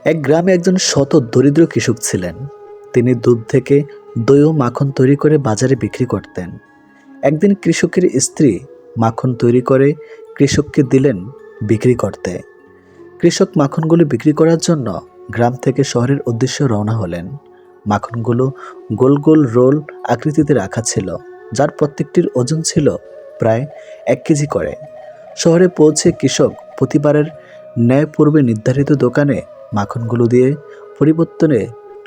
এক গ্রামে একজন শত দরিদ্র কৃষক ছিলেন। তিনি দুধ থেকে দই ও মাখন তৈরি করে বাজারে বিক্রি করতেন। একদিন কৃষকের স্ত্রী মাখন তৈরি করে কৃষককে দিলেন বিক্রি করতে। কৃষক মাখনগুলো বিক্রি করার জন্য গ্রাম থেকে শহরের উদ্দেশ্যে রওনা হলেন। মাখনগুলো গোল গোল রোল আকৃতিতে রাখা ছিল, যার প্রত্যেকটির ওজন ছিল প্রায় 1 কেজি করে। শহরে পৌঁছে কৃষক প্রতিবারের ন্যায় পূর্বে নির্ধারিত দোকানে মাখনগুলো দিয়ে পরিবর্তনে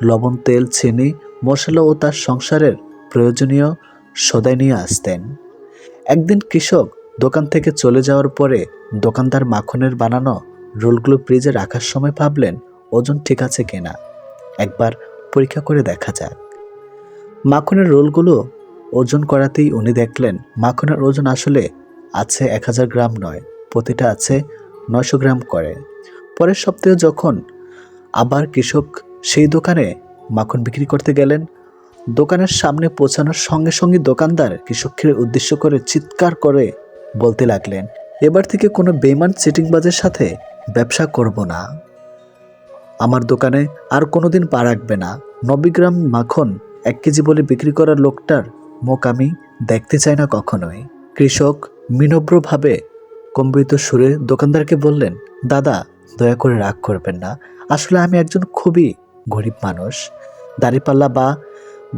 লবণ, তেল, চিনি, মশলা ও তার সংসারের প্রয়োজনীয় সদাই নিয়ে আসতেন। একদিন কৃষক দোকান থেকে চলে যাওয়ার পরে দোকানদার মাখনের বানানো রোলগুলো ফ্রিজে রাখার সময় ভাবলেন, ওজন ঠিক আছে কিনা, একবার পরীক্ষা করে দেখা যাক। মাখনের রোলগুলো ওজন করাতেই উনি দেখলেন মাখনের ওজন আসলে আছে 1000 গ্রাম নয়, প্রতিটা আছে 900 গ্রাম করে। পরের সপ্তাহে যখন আবার কৃষক সেই দোকানে মাখন বিক্রি করতে গেলেন, দোকানের সামনে পৌঁছানোর সঙ্গে সঙ্গে দোকানদার কৃষককে উদ্দেশ্য করে চিৎকার করে বলতে লাগলেন, এবার থেকে কোনো বেইমান চিটিংবাজের সাথে ব্যবসা করব না। আমার দোকানে আর কোনোদিন পা রাখবে না। 90 গ্রাম মাখন 1 কেজি বলে বিক্রি করার লোকটার মুখ আমি দেখতে চাই না কখনোই। কৃষক বিনম্রভাবে কম্পিত সুরে দোকানদারকে বললেন, দাদা, দয়া করে রাগ করবেন না। আসলে আমি একজন খুবই গরিব মানুষ। দাড়িপাল্লা বা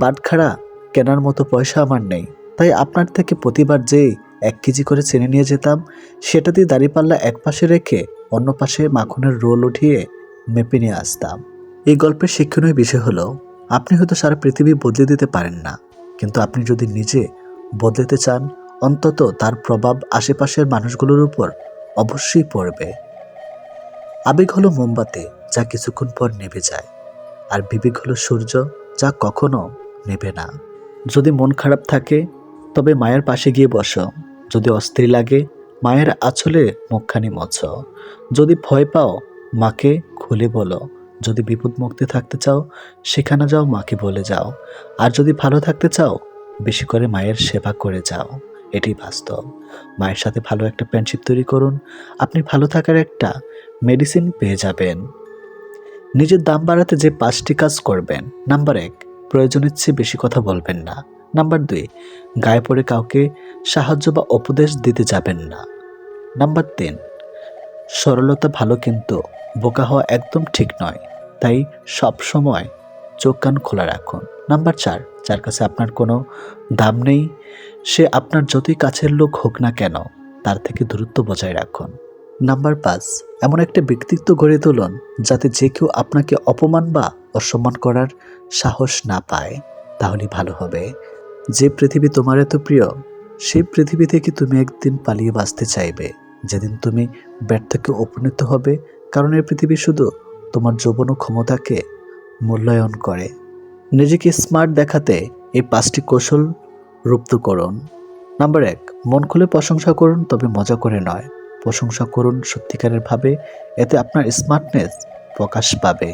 বাটখারা কেনার মতো পয়সা আমার নেই। তাই আপনার থেকে প্রতিবার যেই 1 কেজি করে চিনি নিয়ে যেতাম, সেটা দিয়ে দাড়িপাল্লা এক পাশে রেখে অন্য পাশে মাখনের রোল উঠিয়ে মেপে নিয়ে আসতাম। এই গল্পের শিক্ষণীয় বিষয় হলো, আপনি হয়তো সারা পৃথিবী বদলে দিতে পারেন না, কিন্তু আপনি যদি নিজে বদলাতে চান, অন্তত তার প্রভাব আশেপাশের মানুষগুলোর উপর অবশ্যই পড়বে। আবেগ হলো মোমবাতি, যা কিছুক্ষণ পর নিভে যায়, আর বিবেক হলো সূর্য, যা কখনো নেবে না। যদি মন খারাপ থাকে তবে মায়ের পাশে গিয়ে বসো। যদি অস্থির লাগে মায়ের আঁচলে মুখখানি মোছো। যদি ভয় পাও মাকে খুলে বলো। যদি বিপদ মুক্তি থাকতে চাও সেখানে যাও, মাকে বলে যাও। আর যদি ভালো থাকতে চাও বেশি করে মায়ের সেবা করে যাও। এটাই বাস্তব। মায়ের সাথে ভালো একটা ফ্রেন্ডশিপ তৈরি করুন, আপনি ভালো থাকার একটা মেডিসিন পেয়ে যাবেন। নিজের দাম বাড়াতে যে 5টি কাজ করবেন। নাম্বার 1, প্রয়োজনের চেয়ে বেশি কথা বলবেন না। নাম্বার 2, গায়ে পড়ে কাউকে সাহায্য বা উপদেশ দিতে যাবেন না। নাম্বার 3, সরলতা ভালো কিন্তু বোকা হওয়া একদম ঠিক নয়, তাই সব সময় চোখ কান খোলা রাখুন। নাম্বার 4, যার কাছে আপনার কোনো দাম নেই, সে আপনার যতই কাছের লোক হোক না কেন, তার থেকে দূরত্ব বজায় রাখুন। নাম্বার 5, এমন একটা ব্যক্তিত্ব গড়ে তুলুন যাতে যে কেউ আপনাকে অপমান বা অসম্মান করার সাহস না পায়, তাহলেই ভালো হবে। যে পৃথিবী তোমার এত প্রিয়, সেই পৃথিবী থেকে তুমি একদিন পালিয়ে বাঁচতে চাইবে, যেদিন তুমি ব্যর্থকে উপনীত হবে, কারণ এই পৃথিবী শুধু তোমার যৌবন ও ক্ষমতাকে মূল্যায়ন করে। নিজেকে স্মার্ট দেখাতে এই 5টি কৌশল রপ্ত করুন। নাম্বার 1, মন খুলে প্রশংসা করুন, তবে মজা করে নয়। প্রশংসা করুন সত্যিকারের ভাবে, এতে আপনার স্মার্টনেস প্রকাশ পাবে।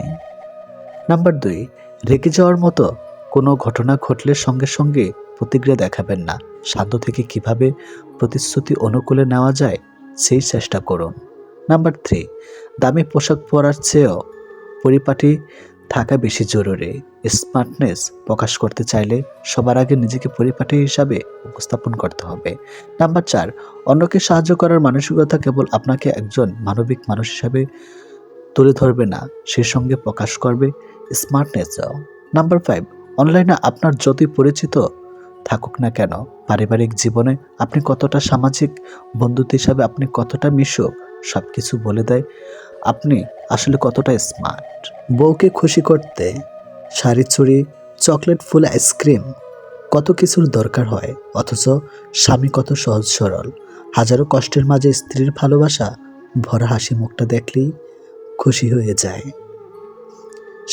নাম্বার 2, রেগে যাওয়ার মতো কোনো ঘটনা ঘটলে সঙ্গে সঙ্গে প্রতিক্রিয়া দেখাবেন না। শান্ত থেকে কিভাবে প্রতিশ্রুতি অনুকূলে নেওয়া যায় সেই চেষ্টা করুন। নাম্বার 3, দামি পোশাক পরার চেয়েও পরিপাটি থাকা বেশি জরুরি। স্মার্টনেস প্রকাশ করতে চাইলে সবার আগে নিজেকে পরিপাটি হিসাবে উপস্থাপন করতে হবে। নাম্বার 4, অন্যকে সাহায্য করার মানসিকতা কেবল আপনাকে একজন মানবিক মানুষ হিসাবে তুলে ধরবে না, সে সঙ্গে প্রকাশ করবে স্মার্টনেসও। নাম্বার 5, অনলাইনে আপনার যতই পরিচিত থাকুক না কেন, পারিবারিক জীবনে আপনি কতটা সামাজিক, বন্ধুত্ব হিসাবে আপনি কতটা মিশুক, সব কিছু বলে দেয় আপনি আসলে কতটা স্মার্ট। বউকে খুশি করতে শাড়ি, চুড়ি, চকলেট, ফুল, আইসক্রিম, কত কিছুর দরকার হয়, অথচ স্বামী কত সহজ সরল। হাজারো কষ্টের মাঝে স্ত্রীর ভালোবাসা ভরা হাসি মুখটা দেখলেই খুশি হয়ে যায়।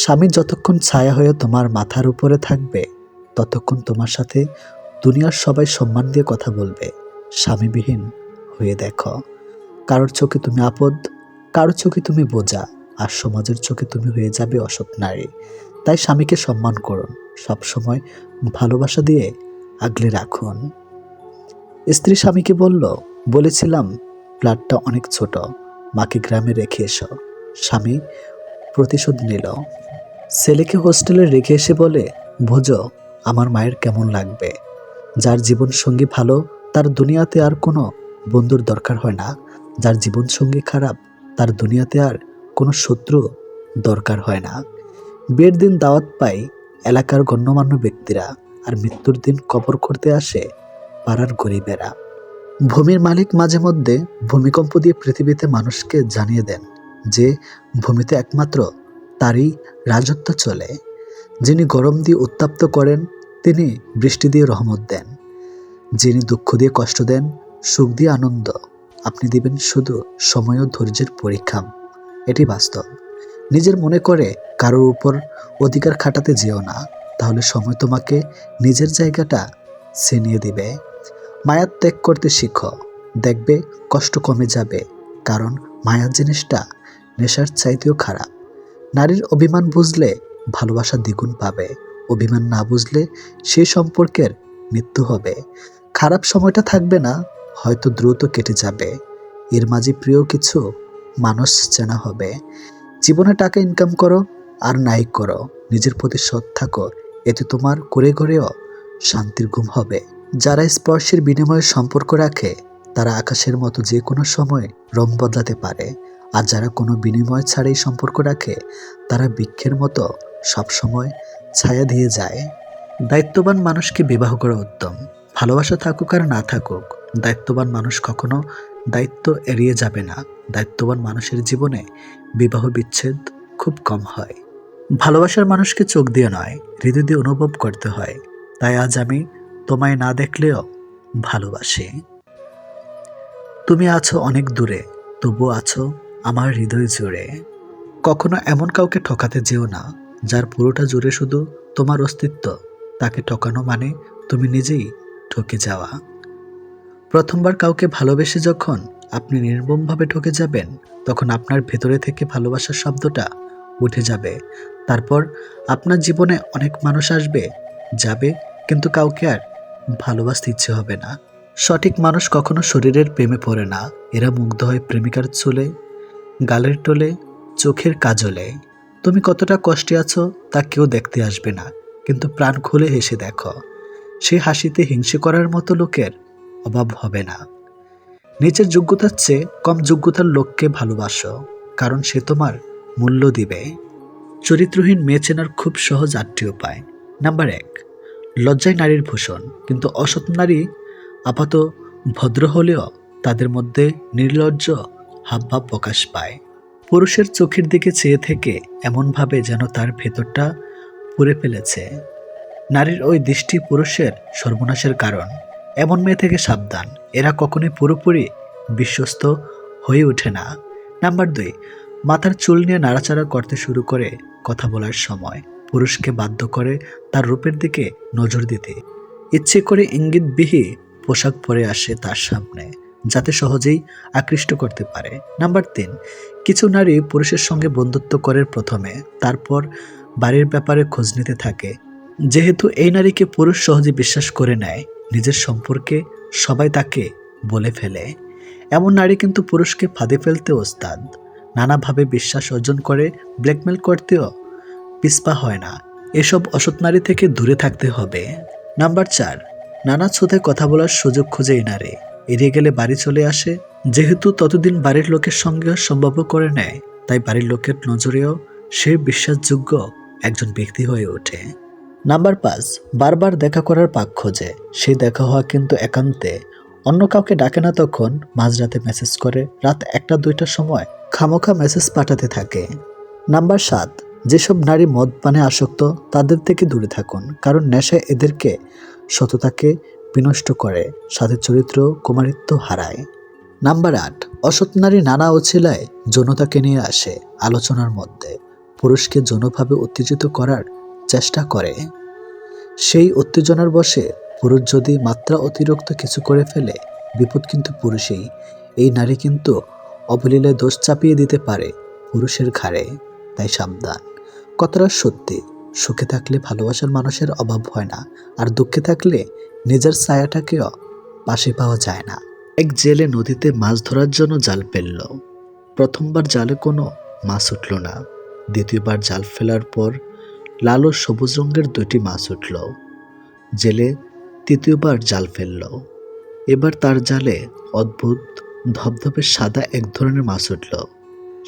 স্বামী যতক্ষণ ছায়া হয়ে তোমার মাথার উপরে থাকবে, ততক্ষণ তোমার সাথে দুনিয়ার সবাই সম্মান দিয়ে কথা বলবে। স্বামীবিহীন হয়ে দেখো, কারোর চোখে তুমি আপদ, কারোর চোখে তুমি বোঝা, আর সমাজের চোখে তুমি হয়ে যাবে অসৎ নারী। তাই স্বামীকে সম্মান করুন, সবসময় ভালোবাসা দিয়ে আগলে রাখুন। স্ত্রী স্বামীকে বলেছিলাম ফ্ল্যাটটা অনেক ছোট, মাকে গ্রামে রেখে এসো। স্বামী প্রতিশোধ নিল। ছেলেকে হোস্টেলে রেখে এসে বলে, বোঝো আমার মায়ের কেমন লাগবে। যার জীবন সঙ্গী ভালো তার দুনিয়াতে আর কোনো বন্ধুর দরকার হয় না। যার জীবন সঙ্গী খারাপ তার দুনিয়াতে আর কোনো শত্রু দরকার হয় না। বিয়ের দিন দাওয়াত পায় এলাকার গণ্যমান্য ব্যক্তিরা, আর মৃত্যুর দিন কবর করতে আসে পাড়ার গরিবেরা। ভূমির মালিক মাঝে মধ্যে ভূমিকম্প দিয়ে পৃথিবীতে মানুষকে জানিয়ে দেন যে ভূমিতে একমাত্র তারই রাজত্ব চলে। যিনি গরম দিয়ে উত্তপ্ত করেন তিনি বৃষ্টি দিয়ে রহমত দেন। যিনি দুঃখ দিয়ে কষ্ট দেন, সুখ দিয়ে আনন্দ আপনি দিবেন শুধু সময় ও ধৈর্যের পরীক্ষা। এটি বাস্তব। নিজের মনে করে কারোর উপর অধিকার খাটাতে যেও না, তাহলে সময় তোমাকে নিজের জায়গাটা ছিনিয়ে দিবে। মায়া ত্যাগ করতে শিখো, দেখবে কষ্ট কমে যাবে। কারণ মায়া জিনিসটা নেশার চাইতেও খারাপ। নারীর অভিমান বুঝলে ভালোবাসা দ্বিগুণ পাবে। অভিমান না বুঝলে সেই সম্পর্কের মৃত্যু হবে। খারাপ সময়টা থাকবে না, হয়তো দ্রুত কেটে যাবে। এর মাঝে প্রিয় কিছু মানুষ চেনা হবে। জীবনে টাকা ইনকাম করো আর নাই করো, নিজের প্রতি সৎ থাকো, এতে তোমার করে ঘরেও শান্তির ঘুম হবে। যারা স্পর্শের বিনিময়ে সম্পর্ক রাখে তারা আকাশের মতো যে কোনো সময় রং বদলাতে পারে, আর যারা কোনো বিনিময় ছাড়াই সম্পর্ক রাখে তারা বৃক্ষের মতো সবসময় ছায়া দিয়ে যায়। দায়িত্ববান মানুষকে বিবাহ করা উত্তম। ভালোবাসা থাকুক আর না থাকুক, দায়িত্ববান মানুষ কখনো দায়িত্ব এড়িয়ে যাবে না। দায়িত্ববান মানুষের জীবনে বিবাহ বিচ্ছেদ খুব কম হয়। ভালোবাসার মানুষকে চোখ দিয়ে নয়, হৃদয় দিয়ে অনুভব করতে হয়। তাই আজ আমি তোমায় না দেখলেও ভালোবাসি। তুমি আছো অনেক দূরে, তবু আছো আমার হৃদয় জুড়ে। কখনো এমন কাউকে ঠকাতে যেও না যার পুরোটা জুড়ে শুধু তোমার অস্তিত্ব। তাকে ঠকানো মানে তুমি নিজেই ঠকে যাওয়া। প্রথমবার কাউকে ভালোবেসে যখন আপনি নির্মমভাবে ঠকে যাবেন, তখন আপনার ভেতরে থেকে ভালোবাসার শব্দটা উঠে যাবে। তারপর আপনার জীবনে অনেক মানুষ আসবে যাবে, কিন্তু কাউকে আর ভালোবাসতে ইচ্ছে হবে না। সঠিক মানুষ কখনো শরীরের প্রেমে পড়ে না। এরা মুগ্ধ হয় প্রেমিকার চুলে, গালের টোলে, চোখের কাজলে। তুমি কতটা কষ্টে আছো তা কেউ দেখতে আসবে না, কিন্তু প্রাণ খুলে হেসে দেখো। সেই হাসিতে হিংসে করার মতো লোকের অভাব হবে না। নিজের যোগ্যতার চেয়ে কম যোগ্যতার লোককে ভালোবাসো, কারণ সে তোমার মূল্য দিবে। চরিত্রহীন মেয়ে চেনার খুব সহজ 8টি উপায়। নাম্বার 1, লজ্জায় নারীর ভূষণ, কিন্তু অসৎ নারী আপাত ভদ্র হলেও তাদের মধ্যে নির্লজ্জ হাবভাব প্রকাশ পায়। পুরুষের চোখের দিকে চেয়ে থেকে এমনভাবে যেন তার ভেতরটা পুড়ে ফেলেছে। নারীর ওই দৃষ্টি পুরুষের সর্বনাশের কারণ। এমন মেয়ে থেকে সাবধান, এরা কখনোই পুরোপুরি বিশ্বস্ত হয়ে ওঠে না। নাম্বার 2, মাথার চুল নিয়ে নাড়াচাড়া করতে শুরু করে কথা বলার সময়। পুরুষকে বাধ্য করে তার রূপের দিকে নজর দিতে। ইচ্ছে করে ইঙ্গিতবিহীন পোশাক পরে আসে তার সামনে, যাতে সহজেই আকৃষ্ট করতে পারে। নাম্বার 3, কিছু নারী পুরুষের সঙ্গে বন্ধুত্ব করে প্রথমে, তারপর বাড়ির ব্যাপারে খোঁজ নিতে থাকে। যেহেতু এই নারীকে পুরুষ সহজে বিশ্বাস করে নেয়, নিজের সম্পর্কে সবাই তাকে বলে ফেলে। এমন নারী কিন্তু পুরুষকে ফাঁদে ফেলতে ওস্তাদ। নানাভাবে বিশ্বাস অর্জন করে, ব্ল্যাকমেল করতেও পিছপা হয় না। এসব অসৎ নারী থেকে দূরে থাকতে হবে। নাম্বার 4, নানা ছুতে কথা বলার সুযোগ খুঁজে এই নারী। এড়িয়ে গেলে বাড়ি চলে আসে। যেহেতু ততদিন বাড়ির লোকের সঙ্গেও সম্ভব করে নেয়, তাই বাড়ির লোকের নজরেও সে বিশ্বাসযোগ্য একজন ব্যক্তি হয়ে ওঠে। নাম্বার 5, বারবার দেখা করার পাক খোঁজে। সেই দেখা হওয়া কিন্তু একান্তে, অন্য কাউকে ডাকে না। তখন মাঝরাতে মেসেজ করে, রাত 1টা-2টার সময় খামোখা মেসেজ পাঠাতে থাকে। নাম্বার 7, যেসব নারী মদ পানে আসক্ত তাদের থেকে দূরে থাকুন, কারণ নেশায় এদেরকে সততাকে বিনষ্ট করে, সাথে চরিত্র কুমারিত্ব হারায়। নাম্বার 8, অসৎ নারী নানা অছিলায় যৌনতাকে নিয়ে আসে আলোচনার মধ্যে। পুরুষকে যৌনভাবে উত্তেজিত করার চেষ্টা করে। সেই উত্তেজনার বশে পুরুষ যদি মাত্রা অতিরিক্ত কিছু করে ফেলে, বিপদ কিন্তু পুরুষেই। এই নারী কিন্তু অবলীলায় দোষ চাপিয়ে দিতে পারে পুরুষের ঘাড়ে, তাই সাবধান। কথাটা সত্যি, সুখে থাকলে ভালোবাসার মানুষের অভাব হয় না, আর দুঃখে থাকলে নিজের ছায়াটাকেও পাশে পাওয়া যায় না। এক জেলে নদীতে মাছ ধরার জন্য জাল ফেলল। প্রথমবার জালে কোনো মাছ উঠল না। দ্বিতীয়বার জাল ফেলার পর লাল ও সবুজ রঙের 2টি মাছ উঠল। জেলে তৃতীয়বার জাল ফেলল। এবার তার জালে অদ্ভুত ধবধবে সাদা এক ধরনের মাছ উঠল।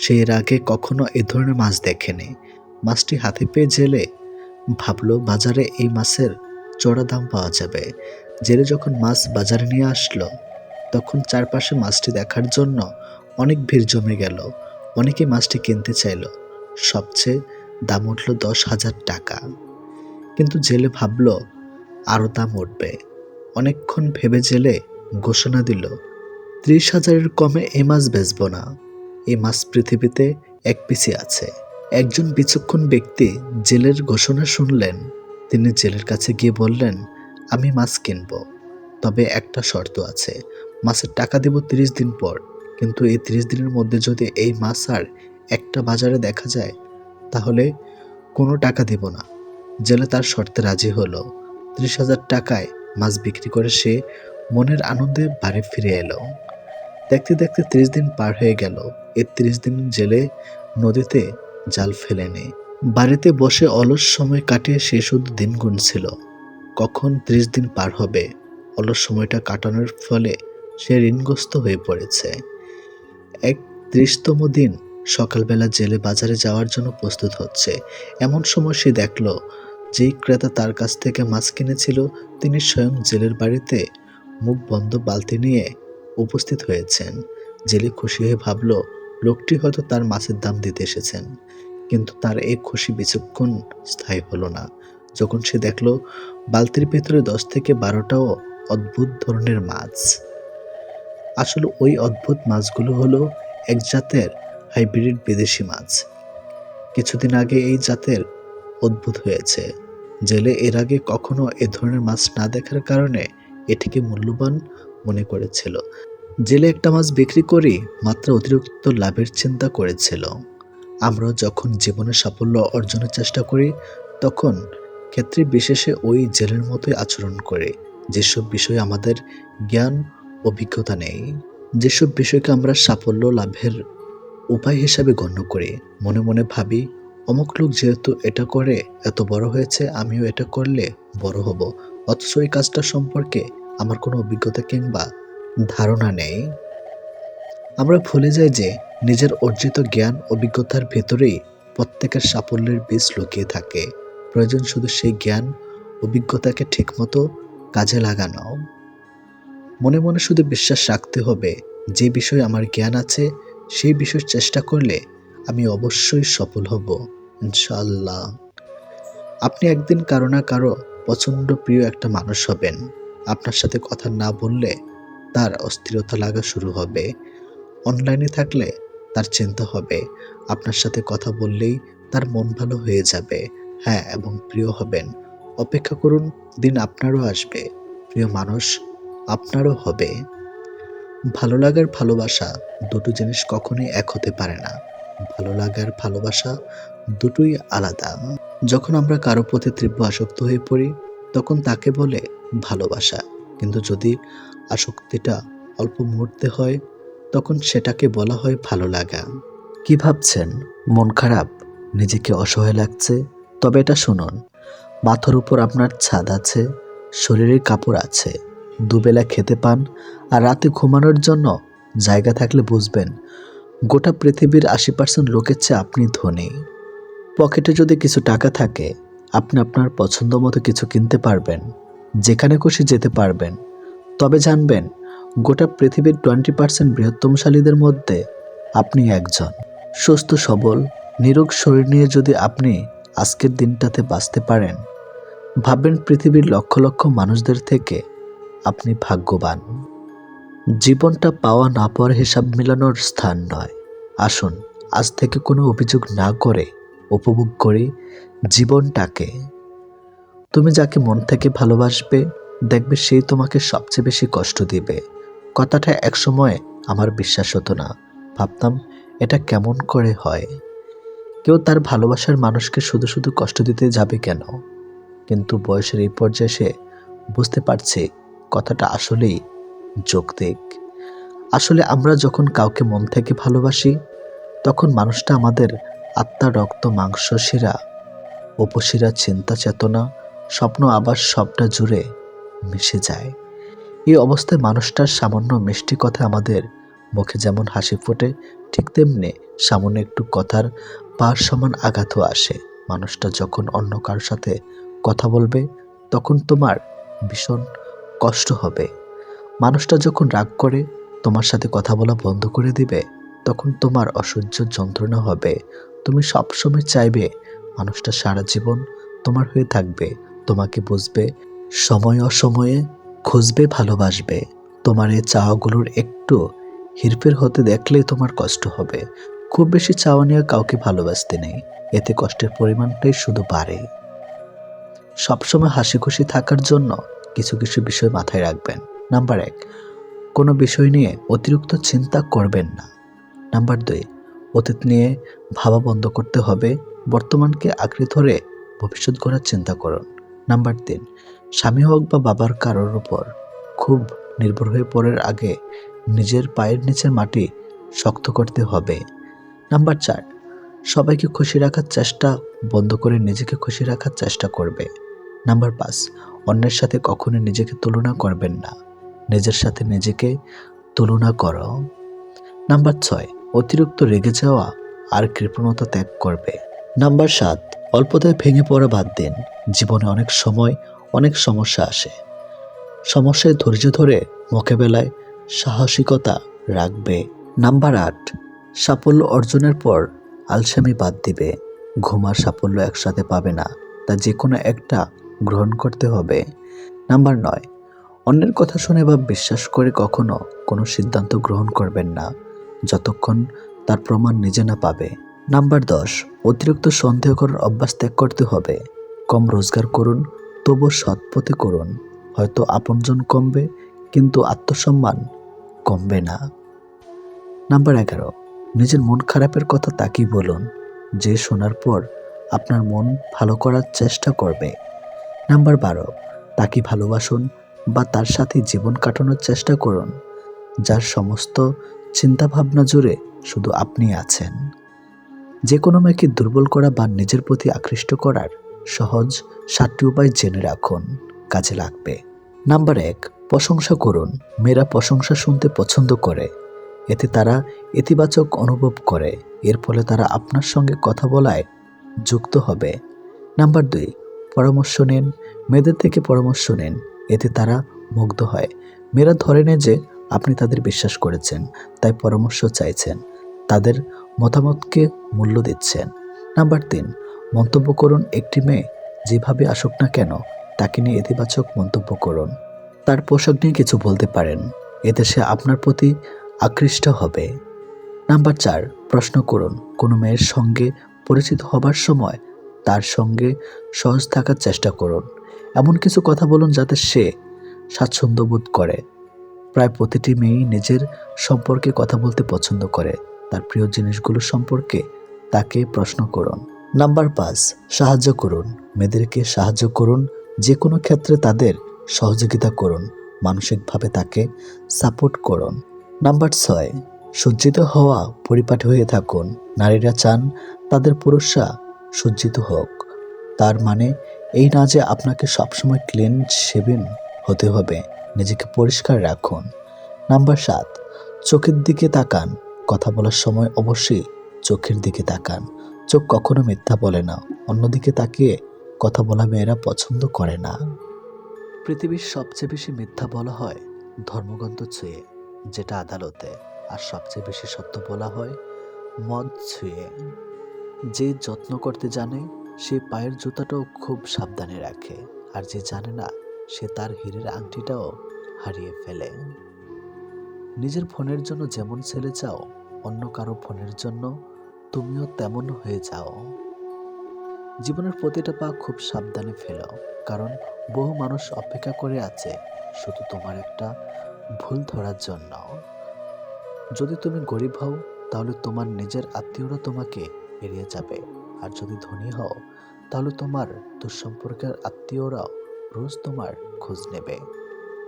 সে এর আগে কখনো এ ধরনের মাছ দেখেনি। মাছটি হাতে পেয়ে জেলে ভাবল বাজারে এই মাছের চড়া দাম পাওয়া যাবে। জেলে যখন মাছ বাজারে নিয়ে আসলো তখন চারপাশে মাছটি দেখার জন্য অনেক ভিড় জমে গেল। অনেকে মাছটি কিনতে চাইল। সবচেয়ে দাম উঠল 10,000 টাকা। কিন্তু জেলে ভাবল আরও দাম উঠবে। অনেকক্ষণ ভেবে জেলে ঘোষণা দিল, 30,000-এর কমে এই মাছ বেচব না। এই মাছ পৃথিবীতে এক পিসই আছে। একজন বিচক্ষণ ব্যক্তি জেলের ঘোষণা শুনলেন। তিনি জেলের কাছে গিয়ে বললেন, আমি মাছ কিনব, তবে একটা শর্ত আছে। মাছের টাকা দেব 30 দিন পর, কিন্তু এই 30 দিনের মধ্যে যদি এই মাছ আর একটা বাজারে দেখা যায় তাহলে কোনো টাকা দেব না। জেলে তার শর্তে রাজি হলো। 30,000 টাকায় মাছ বিক্রি করে সে মনের আনন্দে বাড়ি ফিরে এলো। দেখতে দেখতে 30 দিন পার হয়ে গেল। এই 30 দিন জেলে নদীতে জাল ফেলেনি। বাড়িতে বসে অলস সময় কাটিয়ে সে শুধু দিন গুনছিল, কখন 30 দিন পার হবে। অলস সময়টা কাটানোর ফলে সে ঋণগ্রস্ত হয়ে পড়েছে। 31তম দিন সকালবেলা জেলে বাজারে যাওয়ার জন্য প্রস্তুত হচ্ছে। এমন সময় সে দেখল যেই ক্রেতা তার কাছ থেকে মাছ কিনেছিল তিনি স্বয়ং জেলের বাড়িতে মুখ বন্ধ বালতি নিয়ে উপস্থিত হয়েছেন। জেলে খুশি হয়ে ভাবল লোকটি হয়তো তার মাছের দাম দিতে এসেছেন। কিন্তু তার এই খুশি বেশিক্ষণ স্থায়ী হলো না। যখন সে দেখল বালতির ভেতরে 10 থেকে 12টাও অদ্ভুত ধরনের মাছ। আসলে ওই অদ্ভুত মাছগুলো হলো এক জাতের হাইব্রিড বিদেশি মাছ। কিছুদিন আগে এই জাতের উদ্ভূত হয়েছে। জেলে এর আগে কখনো এ ধরনের মাছ না দেখার কারণে এটিকে মূল্যবান মনে করেছিল। জেলে একটা মাছ বিক্রি করে মাত্র অতিরিক্ত লাভের চিন্তা করেছিল। আমরা যখন জীবনে সাফল্য অর্জনের চেষ্টা করি তখন ক্ষেত্রে বিশেষে ওই জেলের মতোই আচরণ করে। যেসব বিষয়ে আমাদের জ্ঞান অভিজ্ঞতা নেই, যেসব বিষয়কে আমরা সাফল্য লাভের উপায় হিসাবে গণ্য করি, মনে মনে ভাবি অমুক লোক যেহেতু এটা করে এত বড় হয়েছে, আমিও এটা করলে বড় হব, অথচ এই কাজটা সম্পর্কে আমার কোনো অভিজ্ঞতা কিংবা ধারণা নেই। আমরা ভুলে যাই যে নিজের অর্জিত জ্ঞান অভিজ্ঞতার ভেতরেই প্রত্যেকের সাফল্যের বীজ লুকিয়ে থাকে। প্রয়োজন শুধু সেই জ্ঞান অভিজ্ঞতাকে ঠিকমতো কাজে লাগানো। মনে মনে শুধু বিশ্বাস রাখতে হবে যে বিষয়ে আমার জ্ঞান আছে সেই বিষয় চেষ্টা করলে আমি অবশ্যই সফল হব, ইনশাআল্লাহ। আপনি একদিন কারো না কারো প্রচণ্ড প্রিয় একটা মানুষ হবেন। আপনার সাথে কথা না বললে তার অস্থিরতা লাগা শুরু হবে। অনলাইনে থাকলে তার চিন্তা হবে, আপনার সাথে কথা বললেই তার মন ভালো হয়ে যাবে। হ্যাঁ, এবং প্রিয় হবেন। অপেক্ষা করুন, দিন আপনারও আসবে, প্রিয় মানুষ আপনারও হবে। ভালো লাগার ভালোবাসা দুটো জিনিস কখনোই এক হতে পারে না। ভালো লাগার ভালোবাসা দুটোই আলাদা। যখন আমরা কারো প্রতি তীব্র আসক্ত হয়ে পড়ি তখন তাকে বলে ভালোবাসা, কিন্তু যদি আসক্তিটা অল্প মুহূর্তে হয় তখন সেটাকে বলা হয় ভালো লাগা। কি ভাবছেন? মন খারাপ? নিজেকে অসহায় লাগছে? তবে এটা শুনুন, মাথার উপর আপনার ছাদ আছে, শরীরের কাপড় আছে, দুবেলা খেতে পান, আর রাতে ঘুমানোর জন্য জায়গা থাকলে বুঝবেন গোটা পৃথিবীর 80% লোকের চেয়ে আপনি ধনী। পকেটে যদি কিছু টাকা থাকে আপনি আপনার পছন্দ মতো কিছু কিনতে পারবেন, যেখানে খুশি যেতে পারবেন। তবে জানবেন গোটা পৃথিবীর 20% বৃহত্তমশালীদের মধ্যে আপনি একজন। সুস্থ সবল নিরোগ শরীর নিয়ে যদি আপনি আজকের দিনটাতে বাঁচতে পারেন, ভাববেন পৃথিবীর লক্ষ লক্ষ মানুষদের থেকে আপনি ভাগ্যবান। জীবনটা পাওয়া না পাওয়ার হিসাব মেলানোর স্থান নয়। আসুন আজ থেকে কোনো অভিযোগ না করে উপভোগ করি জীবনটাকে। তুমি যাকে মন থেকে ভালোবাসবে দেখবে সেই তোমাকে সবচেয়ে বেশি কষ্ট দিবে। কথাটা একসময় আমার বিশ্বাস হতো না, ভাবতাম এটা কেমন করে হয়, কেউ তার ভালোবাসার মানুষকে শুধু শুধু কষ্ট দিতে যাবে কেন? কিন্তু বয়সের এই পর্যায়ে এসে বুঝতে পারছি কথাটা আসলেই যৌক্তিক। আসলে আমরা যখন কাউকে মন থেকে ভালোবাসি তখন মানুষটা আমাদের আত্মা, রক্ত, মাংস, শিরা, উপশিরা, চিন্তা, চেতনা, স্বপ্ন, আবার সবটা জুড়ে মিশে যায়। এই অবস্থায় মানুষটার সামান্য মিষ্টি কথা আমাদের মুখে যেমন হাসি ফোটে, ঠিক তেমনি সামান্য একটু কথার পার সমান আঘাতও আসে। মানুষটা যখন অন্য কারোর সাথে কথা বলবে তখন তোমার ভীষণ কষ্ট হবে। মানুষটা যখন রাগ করে তোমার সাথে কথা বলা বন্ধ করে দিবে তখন তোমার অসহ্য যন্ত্রণা হবে। তুমি সবসময় চাইবে মানুষটা সারা জীবন তোমার হয়ে থাকবে, তোমাকে বুঝবে, সময় অসময়ে খুঁজবে, ভালোবাসবে। তোমার এই চাওয়াগুলোর একটু হেরফের হতে দেখলেই তোমার কষ্ট হবে। খুব বেশি চাওয়া নিয়ে কাউকে ভালোবাসতে নেই, এতে কষ্টের পরিমাণটাই শুধু বাড়ে। সবসময় হাসি খুশি থাকার জন্য কিছু কিছু বিষয় মাথায় রাখবেন। নাম্বার 1, কোনো বিষয় নিয়ে অতিরিক্ত চিন্তা করবেন না। নাম্বার 2, অতীত নিয়ে ভাবা বন্ধ করতে হবে, বর্তমানকে আঁকড়ে ধরে ভবিষ্যৎ গড়ার চিন্তা করুন। নাম্বার 3, স্বামী হোক বা বাবার কারোর উপর খুব নির্ভর হয়ে পড়ার আগে নিজের পায়ের নিচের মাটি শক্ত করতে হবে। নাম্বার 4, সবাইকে খুশি রাখার চেষ্টা বন্ধ করে নিজেকে খুশি রাখার চেষ্টা করবে। নাম্বার 5, অন্যের সাথে কখনো নিজেকে তুলনা করবেন না, নিজের সাথে নিজেকে তুলনা করো। নাম্বার 6, অতিরিক্ত রেগে যাওয়া আর কৃপণতা ত্যাগ করবে। নাম্বার 7, অল্পতায় ভেঙে পড়া বাদ দিন। জীবনে অনেক সময় অনেক সমস্যা আসে, সমস্যায় ধৈর্য ধরে মোকাবেলায় সাহসিকতা রাখবে। নাম্বার 8, সাফল্য অর্জনের পর আলসেমি বাদ দিবে। ঘুম আর সাফল্য একসাথে পাবে না, তা যে কোনো একটা গ্রহণ করতে হবে। নাম্বার 9, অন্যের কথা শুনে বা বিশ্বাস করে কখনো কোনো সিদ্ধান্ত গ্রহণ করবেন না যতক্ষণ তার প্রমাণ নিজে না পাবে। নাম্বার 10, অতিরিক্ত সন্দেহ করার অভ্যাস ত্যাগ করতে হবে। কম রোজগার করুন, তবু সৎ পথে করুন। হয়তো আপনজন কমবে কিন্তু আত্মসম্মান কমবে না। নাম্বার 11, নিজের মন খারাপের কথা তাকেই বলুন যে শোনার পর আপনার মন ভালো করার চেষ্টা করবে। নাম্বার 12, তাকে ভালোবাসুন বা তার সাথে জীবন কাটানোর চেষ্টা করুন যার সমস্ত চিন্তাভাবনা জুড়ে শুধু আপনি আছেন। যে কোনো মেয়েকে দুর্বল করা বা নিজের প্রতি আকৃষ্ট করার সহজ 7টি উপায় জেনে রাখুন, কাজে লাগবে। নাম্বার 1, প্রশংসা করুন। মেয়েরা প্রশংসা শুনতে পছন্দ করে, এতে তারা ইতিবাচক অনুভব করে, এর ফলে তারা আপনার সঙ্গে কথা বলায় যুক্ত হবে। নাম্বার 2, পরামর্শ নিন। মেয়েদের থেকে পরামর্শ নিন, এতে তারা মুগ্ধ হয়। মেয়েরা ধরে নেয় যে আপনি তাদের বিশ্বাস করেছেন, তাই পরামর্শ চাইছেন, তাদের মতামতকে মূল্য দিচ্ছেন। নাম্বার 3, মন্তব্য করুন। একটি মেয়ে যেভাবে আসুক না কেন তাকে নিয়ে ইতিবাচক মন্তব্য করুন। তার পোশাক নিয়ে কিছু বলতে পারেন, এতে সে আপনার প্রতি আকৃষ্ট হবে। নাম্বার 4, প্রশ্ন করুন। কোনো মেয়ের সঙ্গে পরিচিত হবার সময় তার সঙ্গে সহজ থাকার চেষ্টা করুন। এমন কিছু কথা বলুন যাতে সে স্বাচ্ছন্দ্য বোধ করে। প্রায় প্রতিটি মেয়েই নিজের সম্পর্কে কথা বলতে পছন্দ করে। তার প্রিয় জিনিসগুলো সম্পর্কে তাকে প্রশ্ন করুন। নাম্বার 5, সাহায্য করুন। মেয়েদেরকে সাহায্য করুন, যে কোনো ক্ষেত্রে তাদের সহযোগিতা করুন, মানসিকভাবে তাকে সাপোর্ট করুন। নাম্বার 6, সজ্জিত হওয়া পরিপাটি হয়ে থাকুন। নারীরা চান তাদের পুরুষরা সজ্জিত হোক, তার মানে এই না যে আপনাকে সবসময় ক্লিন শেভিং হতে হবে, নিজেকে পরিষ্কার রাখুন। নাম্বার 7, চোখের দিকে তাকান। কথা বলার সময় অবশ্যই চোখের দিকে তাকান। চোখ কখনো মিথ্যা বলে না, অন্যদিকে তাকিয়ে কথা বলা মেয়েরা পছন্দ করে না। পৃথিবীর সবচেয়ে বেশি মিথ্যা বলা হয় ধর্মগ্রন্থ ছুঁয়ে, যেটা আদালতে, আর সবচেয়ে বেশি সত্য বলা হয় মদ ছুঁয়ে। যে যত্ন করতে জানে সে পায়ের জুতাটাও খুব সাবধানে রাখে, আর যে জানে না সে তার হীরের আংটিটাও হারিয়ে ফেলে। নিজের ফোনের জন্য যেমন ছেলে চাও, অন্য কারো ফোনের জন্য তুমিও তেমন হয়ে যাও। জীবনের প্রতিটা পা খুব সাবধানে ফেলো, কারণ বহু মানুষ অপেক্ষা করে আছে শুধু তোমার একটা ভুল ধরার জন্য। যদি তুমি গরিব হও তাহলে তোমার নিজের আত্মীয়রা তোমাকে এড়িয়ে যাবে, আর যদি ধনী হও তাহলে তোমার দুঃসম্পর্কের আত্মীয়রাও রোজ তোমার খোঁজ নেবে।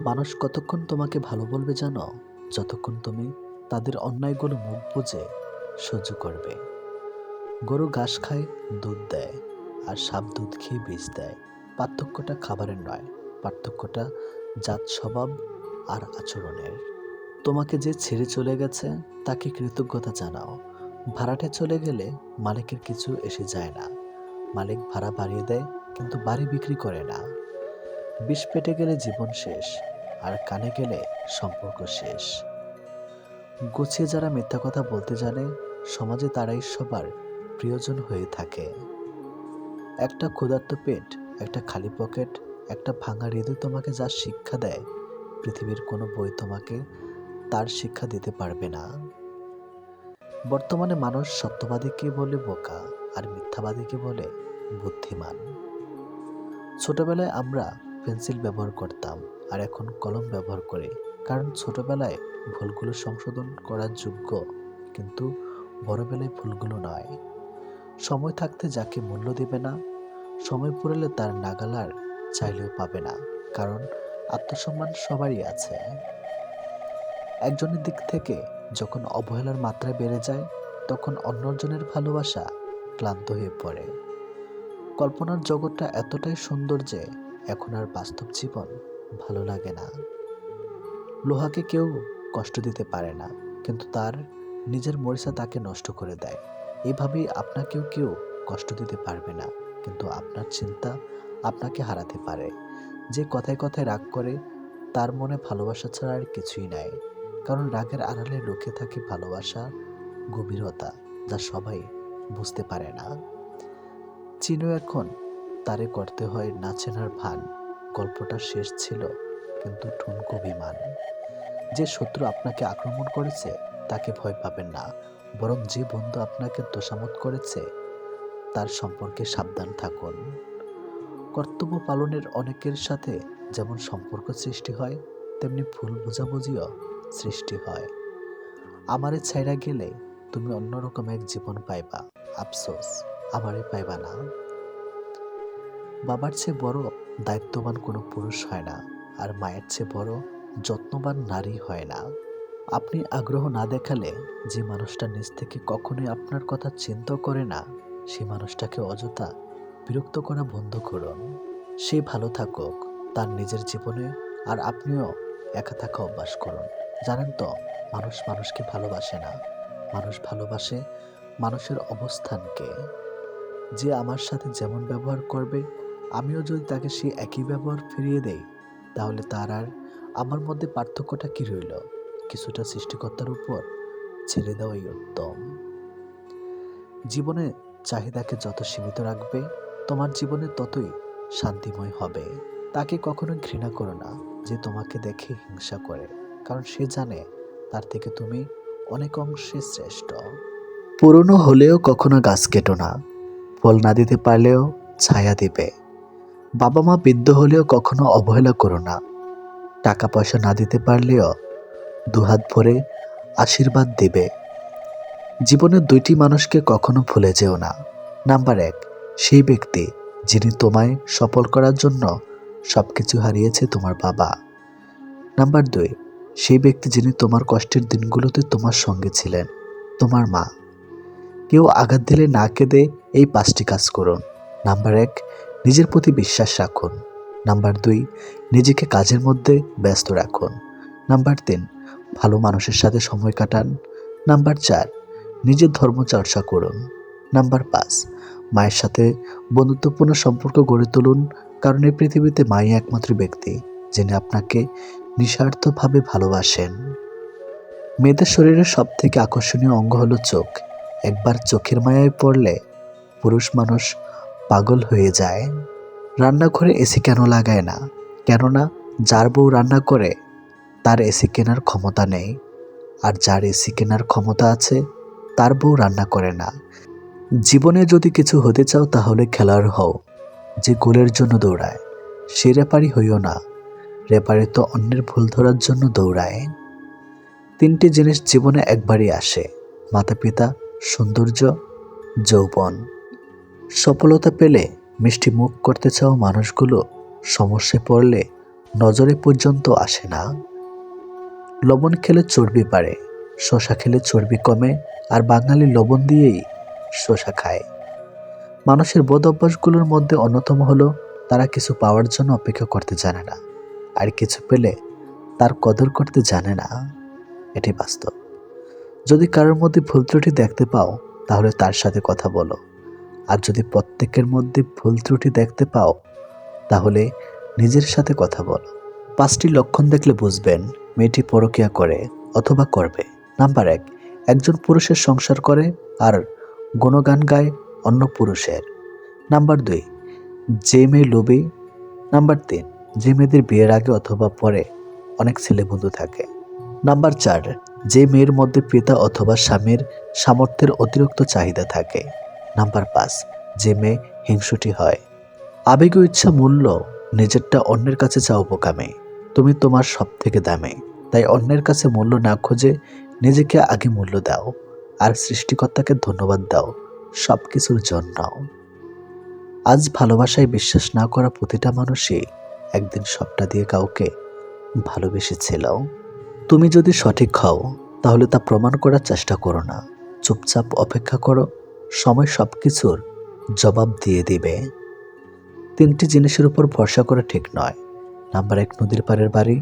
মানুষ কতক্ষণ তোমাকে ভালো বলবে জানো? যতক্ষণ তুমি তাদের অন্যায়গুলো মুখ বুজে সহ্য করবে। গরু ঘাস খায়, দুধ দেয়, আর সাপ দুধ খেয়ে বীজ দেয়। পার্থক্যটা খাবারের নয়, পার্থক্যটা জাত, স্বভাব আর আচরণের। তোমাকে যে ছেড়ে চলে গেছে তাকে কৃতজ্ঞতা জানাও। ভাড়াটে চলে গেলে মালিকের কিছু এসে যায় না। মালিক ভাড়া বাড়িয়ে দেয়, কিন্তু বাড়ি বিক্রি করে না। বিষ পেটে গেলে জীবন শেষ, আর কানে গেলে সম্পর্ক শেষ। গুছিয়ে যারা মিথ্যা কথা বলতে জানে, সমাজে তারাই সবার প্রিয়জন হয়ে থাকে। একটা ক্ষুধার্ত পেট, একটা খালি পকেট, একটা ভাঙা হৃদয় তোমাকে যা শিক্ষা দেয়, পৃথিবীর কোনো বই তোমাকে তার শিক্ষা দিতে পারবে না। বর্তমানে মানুষ সত্যবাদীকে বলে বোকা, আর মিথ্যাবাদীকে বলে বুদ্ধিমান। ছোটবেলায় আমরা পেন্সিল ব্যবহার করতাম, আর এখন কলম ব্যবহার করি, কারণ ছোটবেলায় ভুলগুলো সংশোধন করার যোগ্য, কিন্তু বড়বেলায় ভুলগুলো নয়। সময় থাকতে যাকে মূল্য দেবে না, সময় পুরলে তার নাগালার চাইলেও পাবে না, কারণ আত্মসম্মান সবারই আছে। একজনের দিক থেকে যখন অবহেলার মাত্রা বেড়ে যায়, তখন অন্যজনের ভালোবাসা ক্লান্ত হয়ে পড়ে। কল্পনার জগৎটা এতটাই সুন্দর যে এখন আর বাস্তব জীবন ভালো লাগে না। লোহাকে কেউ কষ্ট দিতে পারে না, কিন্তু তার নিজের মরিচা তাকে নষ্ট করে দেয়। এভাবেই আপনাকেও কেউ কষ্ট দিতে পারবে না, কিন্তু আপনার চিন্তা আপনাকে হারাতে পারে। যে কথায় কথায় রাগ করে, তার মনে ভালোবাসা ছাড়া আর কিছুই নাই, কারণ রাগের আড়ালে লুকিয়ে থাকে ভালোবাসার গভীরতা, যা সবাই বুঝতে পারে না। চিনো এখন তারে করতে হয় না চেনার ভান। গল্পটা শেষ ছিল, কিন্তু ঠুনকো বিমান। যে শত্রু আপনাকে আক্রমণ করেছে তাকে ভয় পাবেন না, বরং যে বন্ধু আপনাকে তোষামত করেছে তার সম্পর্কে সাবধান থাকুন। কর্তব্য পালনের অনেকের সাথে যেমন সম্পর্ক সৃষ্টি হয়, তেমনি ভুল বোঝাবুঝিও সৃষ্টি হয়। আমারে ছাইড়া গেলে তুমি অন্যরকম এক জীবন পাইবা, আফসোস আমারে পাইবা না। বাবার চেয়ে বড় দায়িত্ববান কোনো পুরুষ হয় না, আর মায়ের চেয়ে বড় যত্নবান নারী হয় না। আপনি আগ্রহ না দেখালে যে মানুষটা নিজ থেকে কখনোই আপনার কথা চিন্তাও করে না, সেই মানুষটাকে অযথা বিরক্ত করা বন্ধ করুন। সে ভালো থাকুক তার নিজের জীবনে, আর আপনিও একা থাকা অভ্যাস করুন। জানেন তো, মানুষ মানুষকে ভালোবাসে না, মানুষ ভালোবাসে মানুষের অবস্থানকে। যে আমার সাথে যেমন ব্যবহার করবে, আমিও যদি তাকে সেই একই ব্যবহার ফিরিয়ে দেই, তাহলে তার আর আমার মধ্যে পার্থক্যটা কি রইল? কিছুটা সৃষ্টিকর্তার উপর ছেড়ে দেওয়াই উত্তম। জীবনে চাহিদাকে যত সীমিত রাখবে, তোমার জীবনে ততই শান্তিময় হবে। তাকে কখনো ঘৃণা করো না যে তোমাকে দেখে হিংসা করে, কারণ সে জানে তার থেকে তুমি অনেক অংশে শ্রেষ্ঠ। পুরনো হলেও কখনো গাছ কেটো না, ফল না দিতে পারলেও ছায়া দিবে। বাবা মা বৃদ্ধ হলেও কখনো অবহেলা করো না, টাকা পয়সা না দিতে পারলেও দুহাত ভরে আশীর্বাদ দিবে। জীবনের দুইটি মানুষকে কখনো ভুলে যেও না। নাম্বার 1, সেই ব্যক্তি যিনি তোমায় সফল করার জন্য সবকিছু হারিয়েছে, তোমার বাবা। নাম্বার 2, সেই ব্যক্তি যিনি তোমার কষ্টের দিনগুলোতে তোমার সঙ্গে ছিলেন, তোমার মা। কেউ আঘাত দিলে না কেঁদে এই 5টি কাজ করুন। নাম্বার 1, নিজের প্রতি বিশ্বাস রাখুন। নাম্বার 2, নিজেকে কাজের মধ্যে ব্যস্ত রাখুন। নাম্বার 3, ভালো মানুষের সাথে সময় কাটান। নাম্বার 4, নিজের ধর্ম চর্চা করুন। নাম্বার 5, মায়ের সাথে বন্ধুত্বপূর্ণ সম্পর্ক গড়ে তুলুন, কারণ এই পৃথিবীতে মাই একমাত্র ব্যক্তি যিনি আপনাকে নিঃস্বার্থভাবে ভালোবাসেন। মেয়েদের শরীরের সব থেকে আকর্ষণীয় অঙ্গ হলো চোখ। একবার চোখের মায়ায় পড়লে পুরুষ মানুষ পাগল হয়ে যায়। রান্নাঘরে এসি কেন লাগায় না? কেননা যার বউ রান্না করে তার এসি কেনার ক্ষমতা নেই, আর যার এসি কেনার ক্ষমতা আছে তার বউ রান্না করে না। জীবনে যদি কিছু হতে চাও তাহলে খেলোয়াড় হও, যে গোলের জন্য দৌড়ায়। সে রেফারি হইও না, রেফারি তো অন্যের ভুল ধরার জন্য দৌড়ায়। 3টি জিনিস জীবনে একবারই আসে: মাতা পিতা, সৌন্দর্য, যৌবন। সফলতা পেলে মিষ্টি মুখ করতে চাও মানুষগুলো সমস্যায় পড়লে নজরে পর্যন্ত আসে না। লবণ খেলে চর্বি বাড়ে, শশা খেলে চর্বি কমে, আর বাঙালি লবণ দিয়েই শসা খায়। মানুষের বদ অভ্যাসগুলোর মধ্যে অন্যতম হলো তারা কিছু পাওয়ার জন্য অপেক্ষা করতে জানে না, আর কিছু পেলে তার কদর করতে জানে না। এটি বাস্তব। যদি কারোর মধ্যে ভুল ত্রুটি দেখতে পাও তাহলে তার সাথে কথা বলো, আর যদি প্রত্যেকের মধ্যে ভুল ত্রুটি দেখতে পাও তাহলে নিজের সাথে কথা বলো। 5টি লক্ষণ দেখলে বুঝবেন মেয়েটি পরকীয়া করে অথবা করবে। নাম্বার 1, একজন পুরুষের সংসার করে আর গুণগান গায় অন্য পুরুষের। নাম্বার 2, যে মেয়ে লোভী। নাম্বার 3, যে মেয়েদের বিয়ের আগে অথবা পরে অনেক ছেলে বন্ধু থাকে। নাম্বার 4, যে মেয়ের মধ্যে পিতা অথবা স্বামীর সামর্থ্যের অতিরিক্ত চাহিদা থাকে। নাম্বার 5, যে মেয়ে হিংসুটে হয়। আবেগ ও ইচ্ছা মূল্য নিজেরটা অন্যের কাছে চাও বোকামে। তুমি তোমার সব থেকে দামে, তাই অন্যের কাছে মূল্য না খুঁজে নিজেকে আগে মূল্য দাও, আর সৃষ্টিকর্তাকে ধন্যবাদ দাও সব কিছুর জন্য। আজ ভালোবাসায় বিশ্বাস না করা প্রতিটা মানুষই একদিন সবটা দিয়ে কাউকে ভালোবেসেছিল। তুমি যদি সঠিক হও তাহলে তা প্রমাণ করার চেষ্টা করো না, চুপচাপ অপেক্ষা করো, সময় সব কিছুর জবাব দিয়ে দিবে। 3টি জিনিসের উপর ভরসা করা ঠিক নয়। নাম্বার 1, নদীর পাড়ের বাড়ি।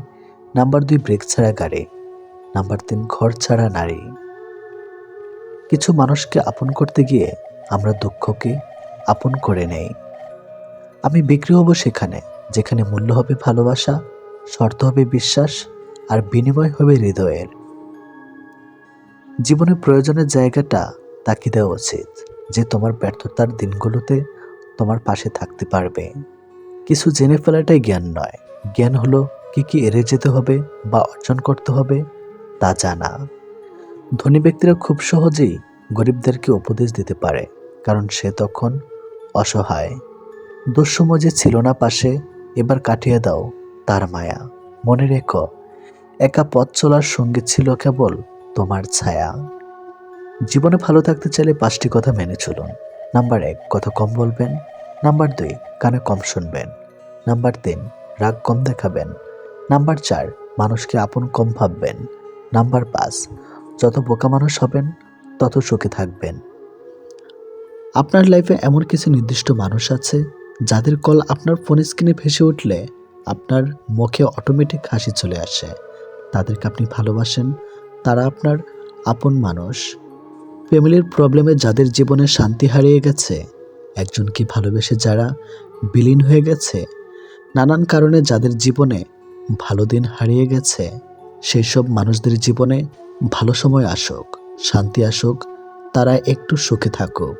নাম্বার 2, ব্রেক ছাড়া গাড়ি। নাম্বার 3, ঘর ছাড়া নারী। কিছু মানুষকে আপন করতে গিয়ে আমরা দুঃখকে আপন করে নেই। আমি বিক্রি হব সেখানে যেখানে মূল্য হবে ভালোবাসা, শর্ত হবে বিশ্বাস, আর বিনিময় হবে হৃদয়ের। জীবনে প্রয়োজনের জায়গাটা তাকে দেওয়া উচিত, যে তোমার ব্যর্থতার দিনগুলোতে তোমার পাশে থাকতে পারবে। কিছু জেনে ফেলাটাই জ্ঞান নয়, জ্ঞান হলো কি কি এড়িয়ে যেতে হবে বা অর্জন করতে হবে তা জানা। ধনী ব্যক্তিরা খুব সহজেই গরিবদেরকে উপদেশ দিতে পারে, কারণ সে তখন অসহায়। দুঃসময় যে ছিল না পাশে, এবার কাটিয়ে দাও তার মায়া। মনে রেখো, একা পথ চলার সঙ্গে ছিল কেবল তোমার ছায়া। জীবনে ভালো থাকতে চাইলে 5টি কথা মেনে চলুন। নাম্বার 1, কথা কম বলবেন। নাম্বার 2, কানে কম শুনবেন। নাম্বার 3, রাগ কম দেখাবেন। নাম্বার 4, মানুষকে আপন কম ভাববেন। নাম্বার 5, যত বোকা মানুষ হবেন তত সুখে থাকবেন। আপনার লাইফে এমন কিছু নির্দিষ্ট মানুষ আছে যাদের কল আপনার ফোন স্ক্রিনে ভেসে উঠলে আপনার মুখে অটোমেটিক হাসি চলে আসে। তাদেরকে আপনি ভালোবাসেন, তারা আপনার আপন মানুষ। ফ্যামিলির প্রবলেমে যাদের জীবনে শান্তি হারিয়ে গেছে, একজনকে ভালোবেসে যারা বিলীন হয়ে গেছে, নানান কারণে যাদের জীবনে ভালো দিন হারিয়ে গেছে, সেই সব মানুষদের জীবনে ভালো সময় আসুক, শান্তি আসুক, তারা একটু সুখে থাকুক।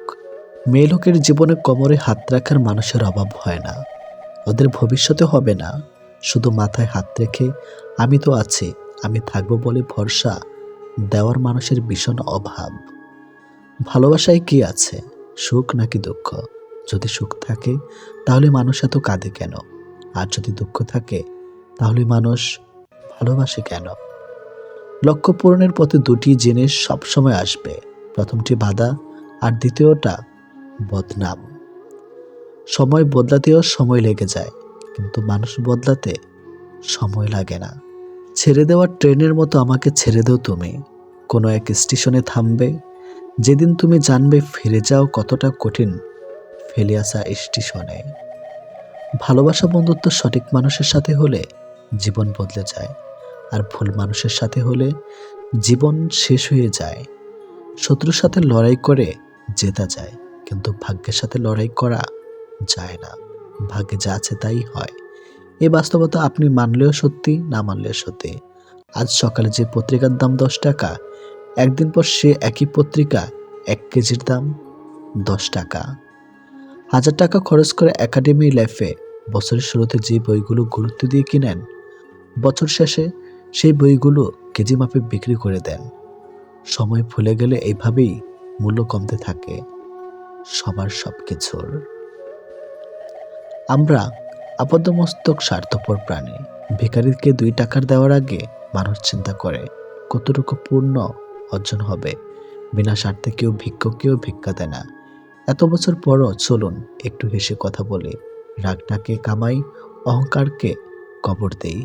মেয়ে লোকের জীবনে কোমরে হাত রাখার মানুষের অভাব হয় না, ওদের ভবিষ্যতে হবে না। শুধু মাথায় হাত রেখে আমি তো আছি, আমি থাকবো বলে ভরসা দেওয়ার মানুষের ভীষণ অভাব। ভালোবাসায় কি আছে, সুখ নাকি দুঃখ? যদি সুখ থাকে তাহলে মানুষ এত কাঁদে কেন? আর যদি দুঃখ থাকে তাহলে মানুষ ভালোবাসে কেন? লক্ষ্য পূরণের পথে 2টি জিনিস সবসময় আসবে। প্রথমটি বাধা, আর দ্বিতীয়টা বদনাম। সময় বদলাতেও সময় লেগে যায়, কিন্তু মানুষ বদলাতে সময় লাগে না। ছেড়ে দেওয়া ট্রেনের মতো আমাকে ছেড়ে দাও তুমি, কোনো এক স্টেশনে থামবে, যেদিন তুমি জানবে ফিরে যাও কতটা কঠিন ফেলে আসা স্টেশনে। ভালোবাসা বন্ধুত্ব সঠিক মানুষের সাথে হলে জীবন বদলে যায়, আর ভুল মানুষের সাথে হলে জীবন শেষ হয়ে যায়। শত্রুর সাথে লড়াই করে জেতা যায়, কিন্তু ভাগ্যের সাথে লড়াই করা যায় না। ভাগ্যে যা আছে তাই হয়। এই বাস্তবতা আপনি মানলেও সত্যি, না মানলেও সত্যি। আজ সকালে যে পত্রিকার দাম 10 টাকা, একদিন পর সে একই পত্রিকা 1 কেজির দাম 10 টাকা। 1000 টাকা খরচ করে একাডেমি লাইফে বছরের শুরুতে যে বইগুলো গুরুত্ব দিয়ে কিনেন, বছর শেষে সেই বইগুলো কেজি মাপে বিক্রি করে দেন। সময় ভুলে গেলে এইভাবেই মূল্য কমতে থাকে সবার সবকিছুর। আমরা আপাদমস্তক স্বার্থপর প্রাণী। ভিখারিকে 2 টাকার দেওয়ার আগে মানুষ চিন্তা করে কতটুকু পূর্ণ অর্জন হবে। বিনা স্বার্থে কেউ ভিক্ষুককেও ভিক্ষা দেয় না। এত বছর পরও চলুন একটু হেসে কথা বলি, রাগটাকে কামাই, অহংকারকে কবর দেই।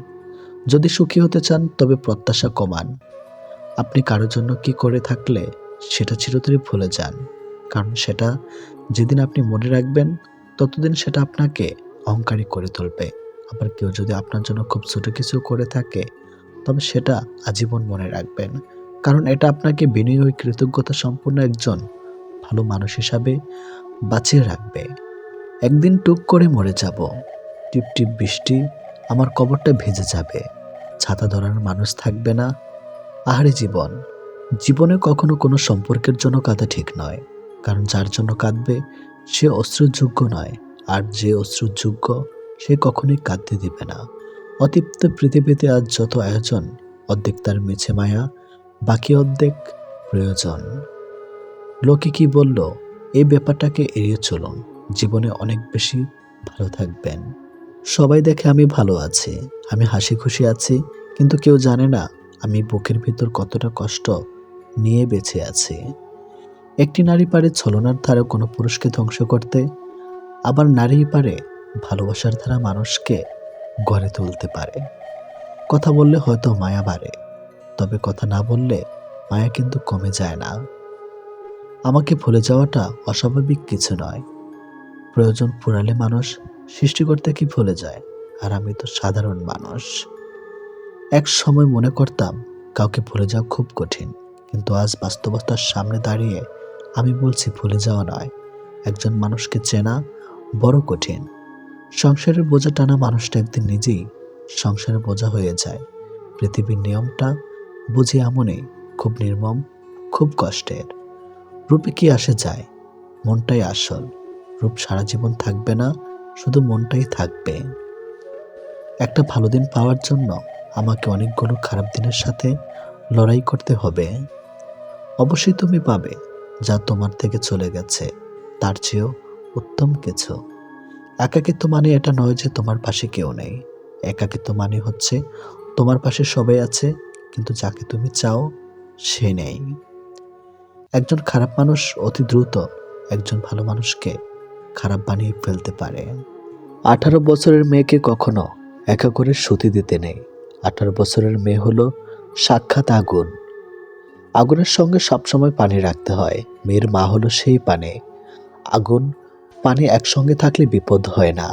যদি সুখী হতে চান তবে প্রত্যাশা কমান। আপনি কারোর জন্য কি করে থাকলে সেটা চিরতরে ভুলে যান। কারণ সেটা যেদিন আপনি মনে রাখবেন ততদিন সেটা আপনাকে অহংকারী করে তুলবে। আবার কেউ যদি আপনার জন্য খুব ছোট কিছু করে থাকে তবে সেটা আজীবন মনে রাখবেন, কারণ এটা আপনাকে বিনয়ী ও কৃতজ্ঞতা সম্পন্ন একজন ভালো মানুষ হিসাবে বাঁচিয়ে রাখবে। একদিন টুক করে মরে যাব, টিপ টিপ বৃষ্টি, আমার কবরটা ভেজে যাবে, ছাতা ধরার মানুষ থাকবে না। আহারে জীবন, জীবনে কখনো কোনো সম্পর্কের জন্য কাঁদা ঠিক নয়, কারণ যার জন্য কাঁদবে সে অশ্রুযোগ্য নয়, আর যে অশ্রুযোগ্য সে কখনোই কাঁদতে দিবে না। অতৃপ্ত পৃথিবীতে আজ যত আয়োজন, অর্ধেক তার মিছে মায়া, বাকি অর্ধেক প্রয়োজন। লোকে কি বলল এই ব্যাপারটাকে এড়িয়ে চলুন, জীবনে অনেক বেশি ভালো থাকবেন। সবাই দেখে আমি ভালো আছি, আমি হাসি খুশি আছি, কিন্তু কেউ জানে না আমি বুকের ভিতর কতটা কষ্ট নিয়ে বেঁচে আছি। একটি নারী পারে ছলনার ধারা কোনো পুরুষকে ধ্বংস করতে, আবার নারী পারে ভালোবাসার ধারা মানুষকে গড়ে তুলতে পারে। কথা বললে হয়তো মায়া বাড়ে, তবে কথা না বললে মায়া কিন্তু কমে যায় না। আমাকে ভুলে যাওয়াটা অস্বাভাবিক কিছু নয়। প্রয়োজন ফুরালে মানুষ সৃষ্টিকর্তা কি ভুলে যায়, আর আমি তো সাধারণ মানুষ। এক সময় মনে করতাম কাউকে ভুলে যাওয়া খুব কঠিন, কিন্তু আজ বাস্তবতার সামনে দাঁড়িয়ে আমি বলছি ভুলে যাওয়া নয়, একজন মানুষকে চেনা বড় কঠিন। সংসারের বোঝা টানা মানুষটা একদিন নিজেই সংসারের বোঝা হয়ে যায়। পৃথিবীর নিয়মটা বুঝি এমনই, খুব নির্মম, খুব কষ্টের। রূপে কি আসে যায়, মনটাই আসল। রূপ সারা জীবন থাকবে না, শুধু মনটাই থাকবে। একটা ভালো দিন পাওয়ার জন্য আমাকে অনেকগুলো খারাপ দিনের সাথে লড়াই করতে হবে। অবশ্যই তুমি পাবে যা তোমার থেকে চলে গেছে তার চেয়েও উত্তম কিছু। একাকিত্ব মানে এটা নয় যে তোমার পাশে কেউ নেই। একাকিত্ব মানে হচ্ছে তোমার পাশে সবাই আছে, কিন্তু যাকে তুমি চাও সে নেই। একজন খারাপ মানুষ অতি দ্রুত একজন ভালো মানুষকে খারাপ বানিয়ে ফেলতে পারে। 18 বছরের মেয়েকে কখনো একা করে সতী দিতে নেই। 18 বছরের মেয়ে হলো সাক্ষাৎ আগুন। আগুনের সঙ্গে সবসময় পানি রাখতে হয়। মেয়ের মা হলো সেই পানি। আগুন পানি একসঙ্গে থাকলে বিপদ হয় না।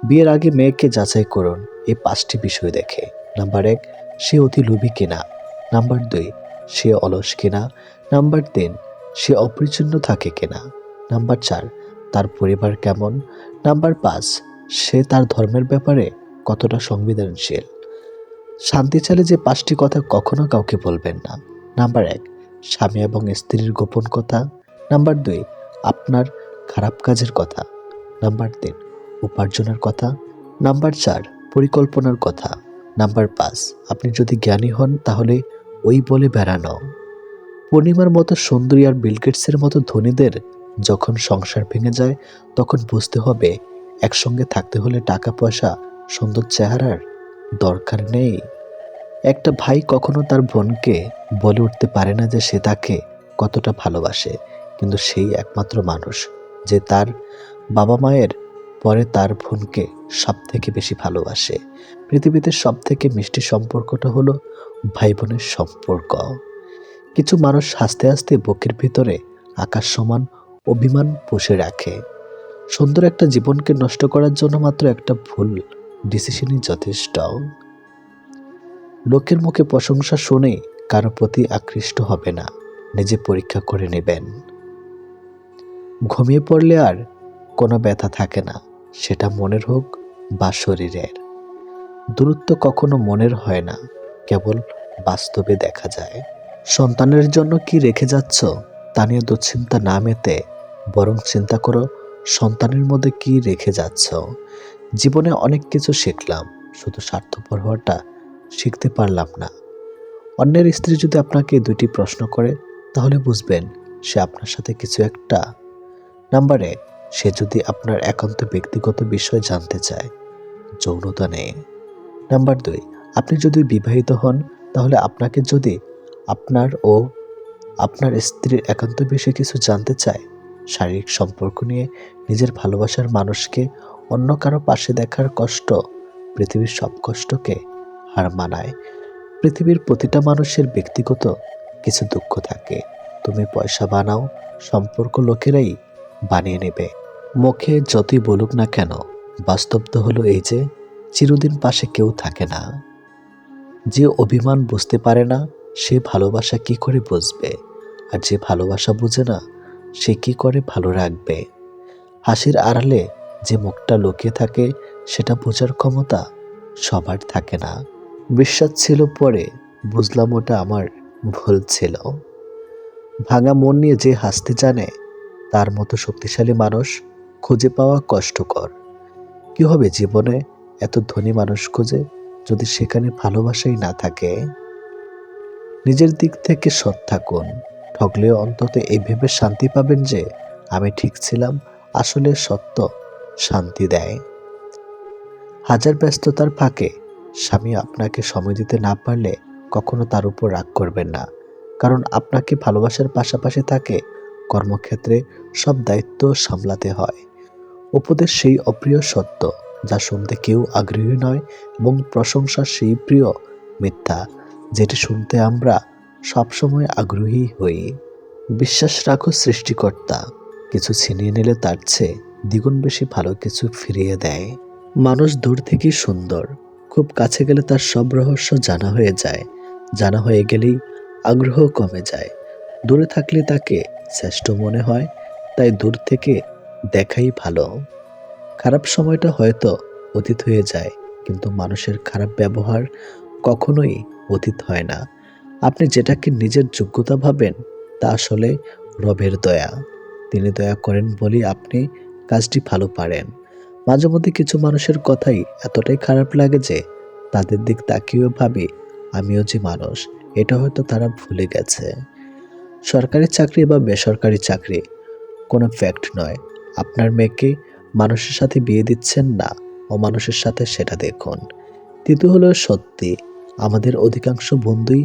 বিয়ের আগে মেয়েকে যাচাই করুন এই 5টি বিষয় দেখে। নাম্বার 1, সে অতি লোভী কিনা। নাম্বার 2, সে অলস কিনা। নাম্বার 3, সে অপরিচ্ছন্ন থাকে কিনা। নাম্বার 4, তার পরিবার কেমন। নাম্বার 5, সে তার ধর্মের ব্যাপারে কতটা সংবেদনশীল। শান্তি চাইলে যে 5টি কথা কখনো কাউকে বলবেন না। নাম্বার 1, স্বামী এবং স্ত্রীর গোপন কথা। নাম্বার 2, আপনার খারাপ কাজের কথা। নাম্বার 3, উপার্জনের কথা। নাম্বার 4, পরিকল্পনার কথা। নাম্বার 5, আপনি যদি জ্ঞানী হন তাহলে ওই বলে বেড়ানো। পূর্ণিমার মতো সুন্দরী আর বিলগেটসের মতো ধনীদের যখন সংসার ভেঙে যায় তখন বুঝতে হবে একসঙ্গে থাকতে হলে টাকা পয়সা, সুন্দর চেহারার দরকার নেই। একটা ভাই কখনো তার বোনকে বলে উঠতে পারে না যে সে তাকে কতটা ভালোবাসে, কিন্তু সেই একমাত্র মানুষ যে তার বাবা মায়ের পরে তার বোনকে সব থেকে বেশি ভালোবাসে। পৃথিবীতে সব থেকে মিষ্টি সম্পর্কটা হলো ভাই বোনের সম্পর্ক। কিছু মানুষ হাসতে হাসতে বুকের ভিতরে আকাশ সমান অভিমান পুষে রাখে। সুন্দর একটা জীবনকে নষ্ট করার জন্য মাত্র একটা ভুল ডিসিশনই যথেষ্ট। লোকের মুখে প্রশংসা শুনে কারো প্রতি আকৃষ্ট হবে না, নিজে পরীক্ষা করে নেবেন। ঘুমিয়ে পড়লে আর কোনো ব্যথা থাকে না, সেটা মনের হোক বা শরীরের। দূরত্ব কখনো মনের হয় না, কেবল বাস্তবে দেখা যায়। সন্তানের জন্য কি রেখে যাচ্ছ তা নিয়ে দুশ্চিন্তা না মেতে বরং চিন্তা করো সন্তানের মধ্যে কি রেখে যাচ্ছ। জীবনে অনেক কিছু শিখলাম, শুধু স্বার্থপর হওয়াটা শিখতে পারলাম না। অন্যের স্ত্রী যদি আপনাকে 2টি প্রশ্ন করে তাহলে বুঝবেন সে আপনার সাথে কিছু একটা। নাম্বার 1, সে যদি আপনার একান্ত ব্যক্তিগত বিষয় জানতে চায়, যৌনতা নেই। নাম্বার 2, আপনি যদি বিবাহিত হন তাহলে আপনাকে যদি আপনার ও আপনার স্ত্রীর একান্ত বিষয়ে কিছু জানতে চায়। শারীরিক সম্পর্ক নিয়ে নিজের ভালোবাসার মানুষকে অন্য কারো পাশে দেখার কষ্ট পৃথিবীর সব কষ্টকে হার মানায়। পৃথিবীর প্রতিটা মানুষের ব্যক্তিগত কিছু দুঃখ থাকে, তুমি পয়সা বানাও, সম্পর্ক লোকেরাই বানিয়ে নেবে। মুখে যতই বলুক না কেন, বাস্তব তো হলো এই যে চিরদিন পাশে কেউ থাকে না। যে অভিমান বুঝতে পারে না সে ভালোবাসা কি করে বুঝবে, আর যে ভালোবাসা বুঝে না সে কি করে ভালো রাখবে। হাসির আড়ালে যে মুখটা লুকিয়ে থাকে সেটা বোঝার ক্ষমতা সবার থাকে না। বিশ্বাস ছিল, পরে বুঝলাম ওটা আমার ভুল ছিল। ভাঙা মন নিয়ে যে হাসতে জানে তার মতো শক্তিশালী মানুষ খুঁজে পাওয়া কষ্টকর। কি হবে জীবনে এত ধনী মানুষ খুঁজে যদি সেখানে ভালোবাসাই না থাকে। নিজের দিক থেকে সৎ থাকুন, ঠকলেও অন্তত এই ভেবে শান্তি পাবেন যে আমি ঠিক ছিলাম। আসলে সত্য শান্তি দেয়। হাজার ব্যস্ততার ফাঁকে স্বামী আপনাকে সময় দিতে না পারলে কখনো তার উপর রাগ করবেন না, কারণ আপনাকে ভালোবাসার পাশাপাশি তাকে কর্মক্ষেত্রে সব দায়িত্ব সামলাতে হয়। উপদেশ সেই অপ্রিয় সত্য যা শুনতে কেউ আগ্রহী নয়, এবং প্রশংসা সেই প্রিয় মিথ্যা যেটি শুনতে আমরা সবসময় আগ্রহী হই। বিশ্বাস রাখো সৃষ্টিকর্তা কিছু ছিনিয়ে নিলে তার চেয়ে দ্বিগুণ বেশি ভালো কিছু ফিরিয়ে দেয়। মানুষ দূর থেকেই সুন্দর, খুব কাছে গেলে তার সব রহস্য জানা হয়ে যায়। জানা হয়ে গেলেই আগ্রহ কমে যায়। দূরে থাকলে তাকে শ্রেষ্ঠ মনে হয়, তাই দূর থেকে দেখাই ভালো। খারাপ সময়টা হয়তো অতীত হয়ে যায়, কিন্তু মানুষের খারাপ ব্যবহার কখনোই অতীত হয় না। আপনি যেটাকে নিজের যোগ্যতা ভাবেন তা আসলে রবের দয়া। তিনি দয়া করেন বলেই আপনি কাজটি ভালো পারেন। মাঝে মধ্যে কিছু মানুষের কথাই এতটাই খারাপ লাগে যে তাদের দিক তাকিয়েও ভাবি আমিও যে মানুষ, এটা হয়তো তারা ভুলে গেছে। সরকারি চাকরি বা বেসরকারি চাকরি কোনো ফ্যাক্ট নয়। আপনার মেয়েকে মানুষের সাথে বিয়ে দিচ্ছেন না অমানুষের সাথে, সেটা দেখুন। তৃতীয় হলো সত্যি, আমাদের অধিকাংশ বন্ধুই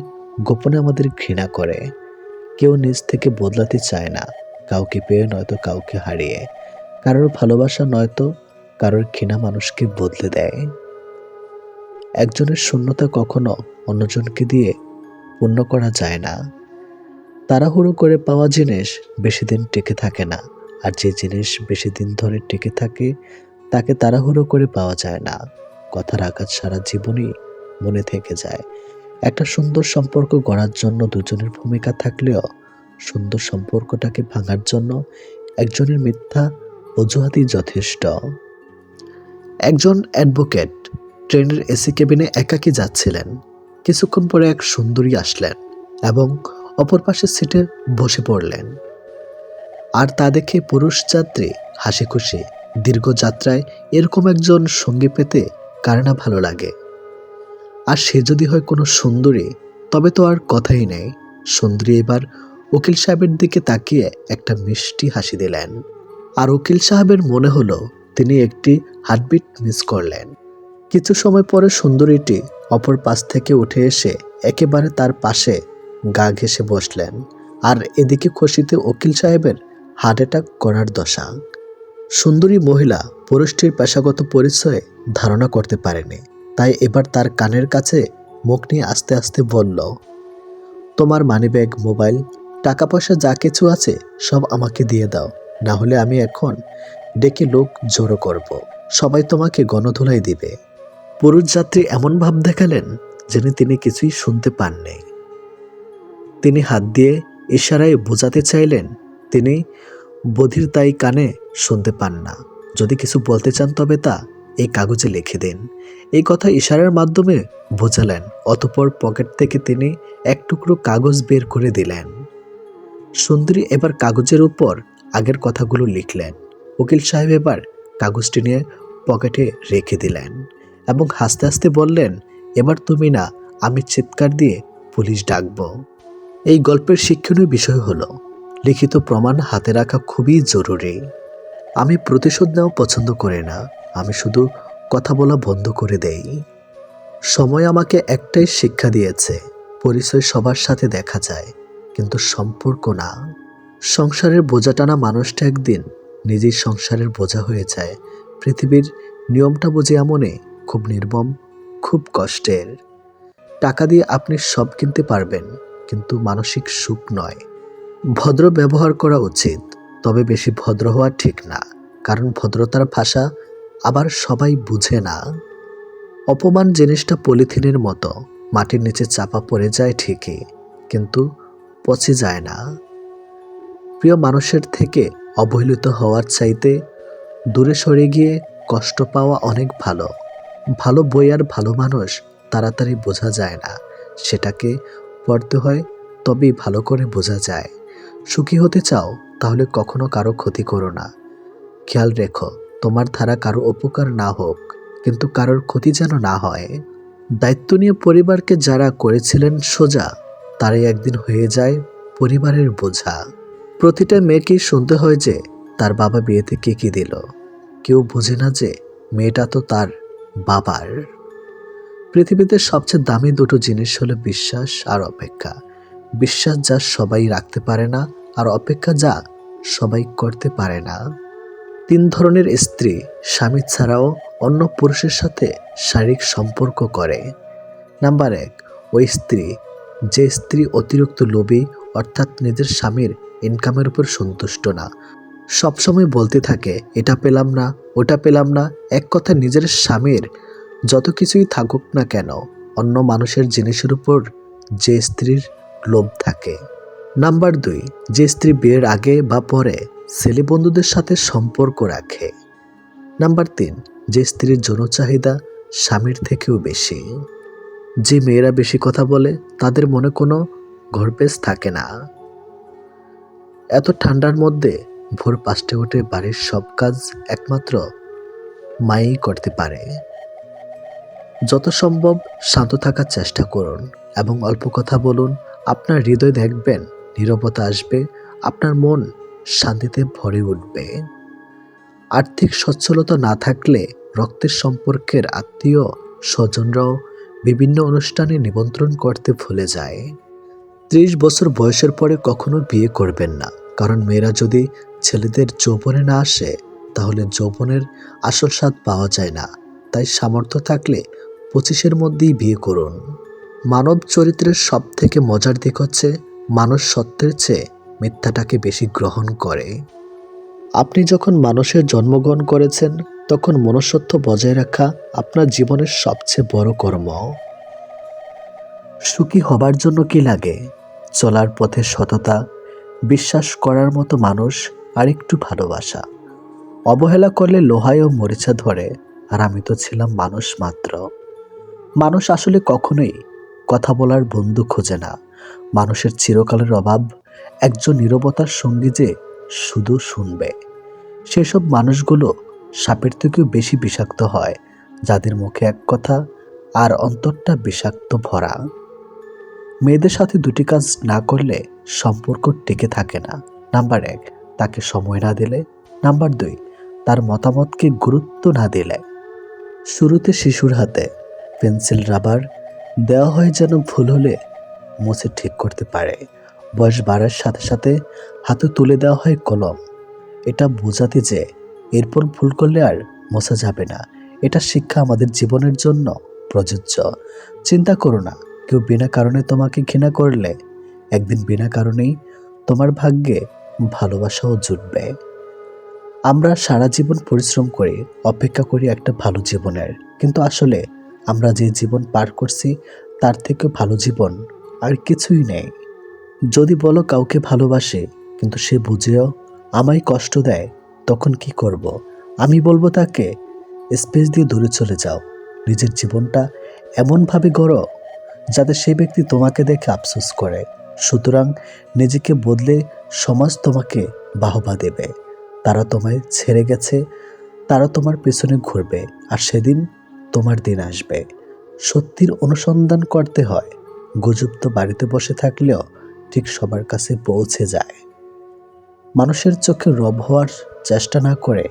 গোপনে আমাদের ঘৃণা করে। কেউ নিজ থেকে বদলাতে চায় না, কাউকে পেয়ে নয়তো কাউকে হারিয়ে। কারোর ভালোবাসা নয়তো কারোর ঘৃণা মানুষকে বদলে দেয়। একজনের শূন্যতা কখনো অন্যজনকে দিয়ে পূর্ণ করা যায় না। তাড়াহুড়ো করে পাওয়া জিনিস বেশি দিন টিকে থাকে না, আর যে জিনিস বেশি দিন ধরে টিকে থাকে তাকে তাড়াহুড়ো করে পাওয়া যায় না। কথার আঘাত সারা জীবনই মনে থেকে যায়। একটা সুন্দর সম্পর্ক গড়ার জন্য দুজনের ভূমিকা থাকলেও সুন্দর সম্পর্কটাকে ভাঙার জন্য একজনের মিথ্যা অজুহাতই যথেষ্ট। একজন অ্যাডভোকেট ট্রেনের এসি কেবিনে একাকী যাচ্ছিলেন। কিছুক্ষণ পরে এক সুন্দরী আসলেন এবং অপর পাশের সিটে বসে পড়লেন। আর তা দেখে পুরুষ যাত্রী হাসি খুশি। দীর্ঘ যাত্রায় এরকম একজন সঙ্গী পেতে কার না ভালো লাগে। আর সে যদি হয় কোনো সুন্দরী, তবে তো আর কথাই নেই। সুন্দরী এবার উকিল সাহেবের দিকে তাকিয়ে একটা মিষ্টি হাসি দিলেন। আর উকিল সাহেবের মনে হলো তিনি একটি হার্টবিট মিস করলেন। কিছু সময় পরে সুন্দরীটি অপর পাশ থেকে উঠে এসে একেবারে তার পাশে গা ঘেঁষে বসলেন। আর এদিকে খুশিতে উকিল সাহেবের হার্ট অ্যাটাক করার দশা। সুন্দরী মহিলা পুরুষটির পেশাগত পরিচয়ে ধারণা করতে পারেনি, তাই এবার তার কানের কাছে মুখ নিয়ে আস্তে আস্তে বলল, তোমার মানিব্যাগ, মোবাইল, টাকা পয়সা যা কিছু আছে সব আমাকে দিয়ে দাও, না হলে আমি এখন ডেকে লোক জড়ো করব। সবাই তোমাকে গণধোলাই দিবে। পুরুষ যাত্রী এমন ভাব দেখালেন যেন তিনি কিছুই শুনতে পাননি। তিনি হাত দিয়ে ইশারায় বোঝাতে চাইলেন তিনি বধির, তাই কানে শুনতে পান না। যদি কিছু বলতে চান তবে তা এই কাগজে লিখে দিন। এই কথা ইশারার মাধ্যমে বোঝালেন। অতঃপর পকেট থেকে তিনি এক টুকরো কাগজ বের করে দিলেন। সুন্দরী এবার কাগজের উপর আগের কথাগুলো লিখলেন। উকিল সাহেব এবার কাগজটি নিয়ে পকেটে রেখে দিলেন এবং হাসতে হাসতে বললেন, এবার তুমি না, আমি চিৎকার দিয়ে পুলিশ ডাকব। এই গল্পের শিক্ষণীয় বিষয় হলো লিখিত প্রমাণ হাতে রাখা খুবই জরুরি। আমি প্রতিশোধ নেওয়া পছন্দ করি না, আমি শুধু কথা বলা বন্ধ করে দেই। সময় আমাকে একটাই শিক্ষা দিয়েছে, পরিচয় সবার সাথে দেখা যায়, কিন্তু সম্পর্ক না। সংসারের বোঝা টানা মানুষটা একদিন নিজেই সংসারের বোঝা হয়ে যায়। পৃথিবীর নিয়মটা বুঝে এমনই, খুব নির্মম, খুব কষ্টের। টাকা দিয়ে আপনি সব কিনতে পারবেন, কিন্তু মানসিক সুখ নয়। ভদ্র ব্যবহার করা উচিত, তবে বেশি ভদ্র হওয়া ঠিক না, কারণ ভদ্রতার ভাষা আবার সবাই বুঝে না। অপমান জিনিসটা পলিথিনের মতো, মাটির নিচে চাপা পড়ে যায় ঠিকই, কিন্তু পচে যায় না। প্রিয় মানুষের থেকে অবহেলিত হওয়ার চাইতে দূরে সরে গিয়ে কষ্ট পাওয়া অনেক ভালো। ভালো বই আর ভালো মানুষ তাড়াতাড়ি বোঝা যায় না, সেটাকে পড়তে হয়, তবেই ভালো করে বোঝা যায়। সুখী হতে চাও তাহলে কখনো কারো ক্ষতি করো না। খেয়াল রেখো, তোমার দ্বারা কারো উপকার না হোক, কিন্তু কারোর ক্ষতি যেন না হয়। দায়িত্ব নিয়ে পরিবারকে যারা করেছিলেন সোজা, তারাই একদিন হয়ে যায় পরিবারের বোঝা। প্রতিটা মেয়েকেই শুনতে হয় যে তার বাবা বিয়েতে কে কি দিল। কেউ বোঝে না যে মেয়েটা তো তার বাবার। পৃথিবীতে সবচেয়ে দামি দুটো জিনিস হলো বিশ্বাস আর অপেক্ষা। বিশ্বাস যা সবাই রাখতে পারে না, আর অপেক্ষা যা সবাই করতে পারে না। 3 ধরনের স্ত্রী স্বামী ছাড়াও অন্য পুরুষের সাথে শারীরিক সম্পর্ক করে। নাম্বার 1, ওই স্ত্রী, যে স্ত্রী অতিরিক্ত লোভী, অর্থাৎ নিজের স্বামীর ইনকামের উপর সন্তুষ্ট না, সবসময় বলতে থাকে এটা পেলাম না, ওটা পেলাম না। এক কথা, নিজের স্বামীর যত কিছুই থাকুক না কেন, অন্য মানুষের জিনিসের উপর যে স্ত্রীর লোভ থাকে। নাম্বার 2, যে স্ত্রী বিয়ের আগে বা পরে ছেলে বন্ধুদের সাথে সম্পর্ক রাখে। নাম্বার 3, যে স্ত্রীর যৌন চাহিদা স্বামীর থেকেও বেশি। যে মেয়েরা বেশি কথা বলে তাদের মনে কোনো ঘরপেচ থাকে না। এত ঠান্ডার মধ্যে ভোর 5টায় উঠে বাড়ির সব কাজ একমাত্র মাই করতে পারে। যত সম্ভব শান্ত থাকার চেষ্টা করুন এবং অল্প কথা বলুন। আপনার হৃদয় দেখবেন নীরবতা আসবে, আপনার মন শান্তিতে ভরে উঠবে। আর্থিক সচ্ছলতা না থাকলে রক্তের সম্পর্কের আত্মীয় স্বজনরাও বিভিন্ন অনুষ্ঠানে নিমন্ত্রণ করতে ভুলে যায়। 30 বছর বয়সের পরে কখনো বিয়ে করবেন না, কারণ মেয়েরা যদি ছেলেদের যৌবনে না আসে তাহলে যৌবনের আসল স্বাদ পাওয়া যায় না। তাই সামর্থ্য থাকলে 25-এর মধ্যেই বিয়ে করুন। মানব চরিত্রের সব থেকে মজার দিক হচ্ছে মানুষ সত্যের চেয়ে মিথ্যাটাকে বেশি গ্রহণ করে। আপনি যখন মানুষের জন্মগ্রহণ করেছেন, তখন মনুষ্যত্ব বজায় রাখা আপনার জীবনের সবচেয়ে বড় কর্ম। সুখী হবার জন্য কি লাগে? চলার পথে সততা, বিশ্বাস করার মতো মানুষ, আর একটু ভালোবাসা। অবহেলা করলে লোহায়ও মরিচা ধরে, আর আমি তো ছিলাম মানুষ মাত্র। মানুষ আসলে কখনোই কথা বলার বন্ধু খোঁজে না। মানুষের চিরকালের অভাব একজন নীরবতার সঙ্গী যে শুধু শুনবে। সেসব মানুষগুলো সাপের থেকেও বেশি বিষাক্ত হয়, যাদের মুখে এক কথা আর অন্তরটা বিষাক্ত ভরা। মেয়েদের সাথে 2টি কাজ না করলে সম্পর্ক টিকে থাকে না। নাম্বার 1, তাকে সময় না দিলে। নাম্বার 2, তার মতামতকে গুরুত্ব না দিলে। শুরুতে শিশুর হাতে পেন্সিল রাবার দেওয়া হয় যেন ভুল হলে মুছে ঠিক করতে পারে। বয়স বাড়ার সাথে সাথে হাতে তুলে দেওয়া হয় কলম, এটা বোঝাতে যে এরপর ভুল করলে আর মোছা যাবে না। এটা শিক্ষা আমাদের জীবনের জন্য প্রযোজ্য। চিন্তা করো না, কেউ বিনা কারণে তোমাকে ঘৃণা করলে একদিন বিনা কারণেই তোমার ভাগ্যে ভালোবাসাও জুটবে। আমরা সারা জীবন পরিশ্রম করি, অপেক্ষা করি একটা ভালো জীবনের, কিন্তু আসলে আমরা যে জীবন পার করছি তার থেকে ভালো জীবন আর কিছুই নেই। যদি বলো কাউকে ভালোবাসে কিন্তু সে বুঝেও আমায় কষ্ট দেয়, তখন কি করব? আমি বলবো তাকে স্পেস দিয়ে দূরে চলে যাও। নিজের জীবনটা এমনভাবে গড়ো যাতে সেই ব্যক্তি তোমাকে দেখে আফসোস করে। সুতরাং নিজেকে বদলে সমাজ তোমাকে বাহবা দেবে। তারা তোমায় ছেড়ে গেছে, তারা তোমার পেছনে ঘুরবে, আর সেদিন তোমার দিন আসবে। সত্যির অনুসন্ধান করতে হয়। গুজব তো বাড়িতে বসে থাকলেও ঠিক সবার কাছে পৌঁছে যায়। মানুষের চোখে রব হওয়ার চেষ্টা না করে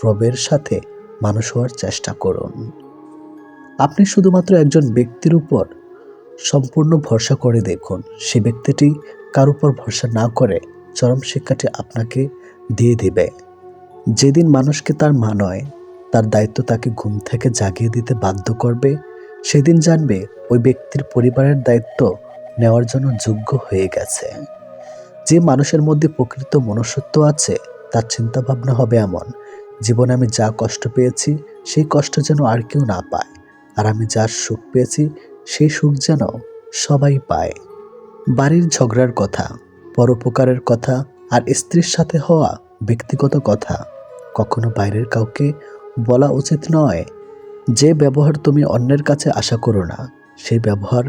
রবের সাথে মানুষ হওয়ার চেষ্টা করুন। আপনি শুধুমাত্র একজন ব্যক্তির উপর সম্পূর্ণ ভরসা করে দেখুন, সে ব্যক্তিটি কার উপর ভরসা না করে চরম শিক্ষাটি আপনাকে দিয়ে দিবে। যেদিন মানুষকে তার মা নয়, তার দায়িত্ব তাকে ঘুম থেকে জাগিয়ে দিতে বাধ্য করবে, সেদিন জানবে ওই ব্যক্তির পরিবারের দায়িত্ব নেওয়ার জন্য যোগ্য হয়ে গেছে। যে মানুষের মধ্যে প্রকৃত মনুষ্যত্ব আছে তার চিন্তা ভাবনা হবে এমন, জীবনে আমি যা কষ্ট পেয়েছি সেই কষ্ট যেন আর কেউ না পায়, আর আমি যা সুখ পেয়েছি সেই সুখ যেন সবাই পায়। বাড়ির ঝগড়ার কথা, পরোপকারের কথা আর স্ত্রীর সাথে হওয়া ব্যক্তিগত কথা কখনো বাইরের কাউকে বলা উচিত নয়। যে ব্যবহার তুমি অন্যের কাছে আশা করো না, সেই ব্যবহার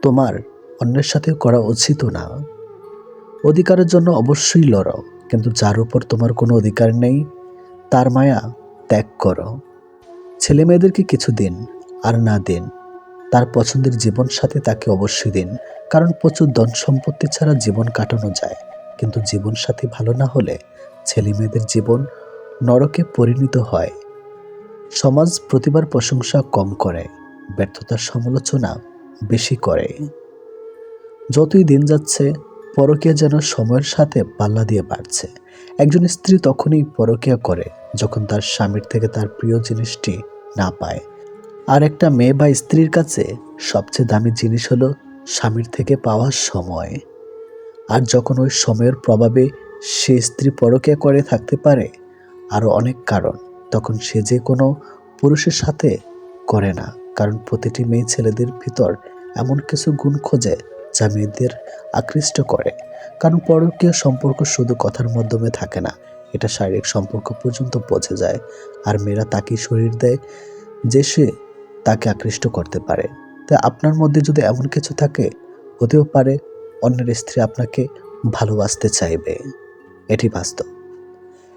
তোমার অন্যের সাথে করা উচিত না। অধিকারের জন্য অবশ্যই লড়ো, কিন্তু যার উপর তোমার কোনো অধিকার নেই তার মায়া ত্যাগ করো। ছেলে মেয়েদেরকে কিছু দিন, আর না দিন তার পছন্দের জীবন সাথে তাকে অবশ্যই দিন, কারণ প্রচুর ধন সম্পত্তি ছাড়া জীবন কাটানো যায়, কিন্তু জীবন সাথী ভালো না হলে ছেলে মেয়েদের জীবন নরকে পরিণত হয়। সমাজ প্রতিবার প্রশংসা কম করে, ব্যর্থতার সমালোচনা বেশি করে। যতই দিন যাচ্ছে পরকীয়া যেন সময়ের সাথে পাল্লা দিয়ে বাড়ছে। একজন স্ত্রী তখনই পরকীয়া করে যখন তার স্বামীর থেকে তার প্রিয় জিনিসটি না পায়, আর একটা মেয়ে বা স্ত্রীর কাছে সবচেয়ে দামি জিনিস হলো স্বামীর থেকে পাওয়ার সময়। আর যখন ওই সময়ের প্রভাবে সে স্ত্রী পরকীয়া করে থাকতে পারে আরও অনেক কারণ, তখন সে যে কোনো পুরুষের সাথে করে না, কারণ প্রতিটি মেয়ে ছেলেদের ভিতর এমন কিছু গুণ খোঁজে যা মেয়েদের আকৃষ্ট করে। কারণ পরকীয়া সম্পর্ক শুধু কথার মাধ্যমে থাকে না, এটা শারীরিক সম্পর্ক পর্যন্ত পৌঁছে যায়, আর মেয়েরা তাকেই শরীর দেয় যে সে তাকে আকৃষ্ট করতে পারে। তাই আপনার মধ্যে যদি এমন কিছু থাকে, হতেও পারে অন্যের স্ত্রী আপনাকে ভালোবাসতে চাইবে, এটি বাস্তব।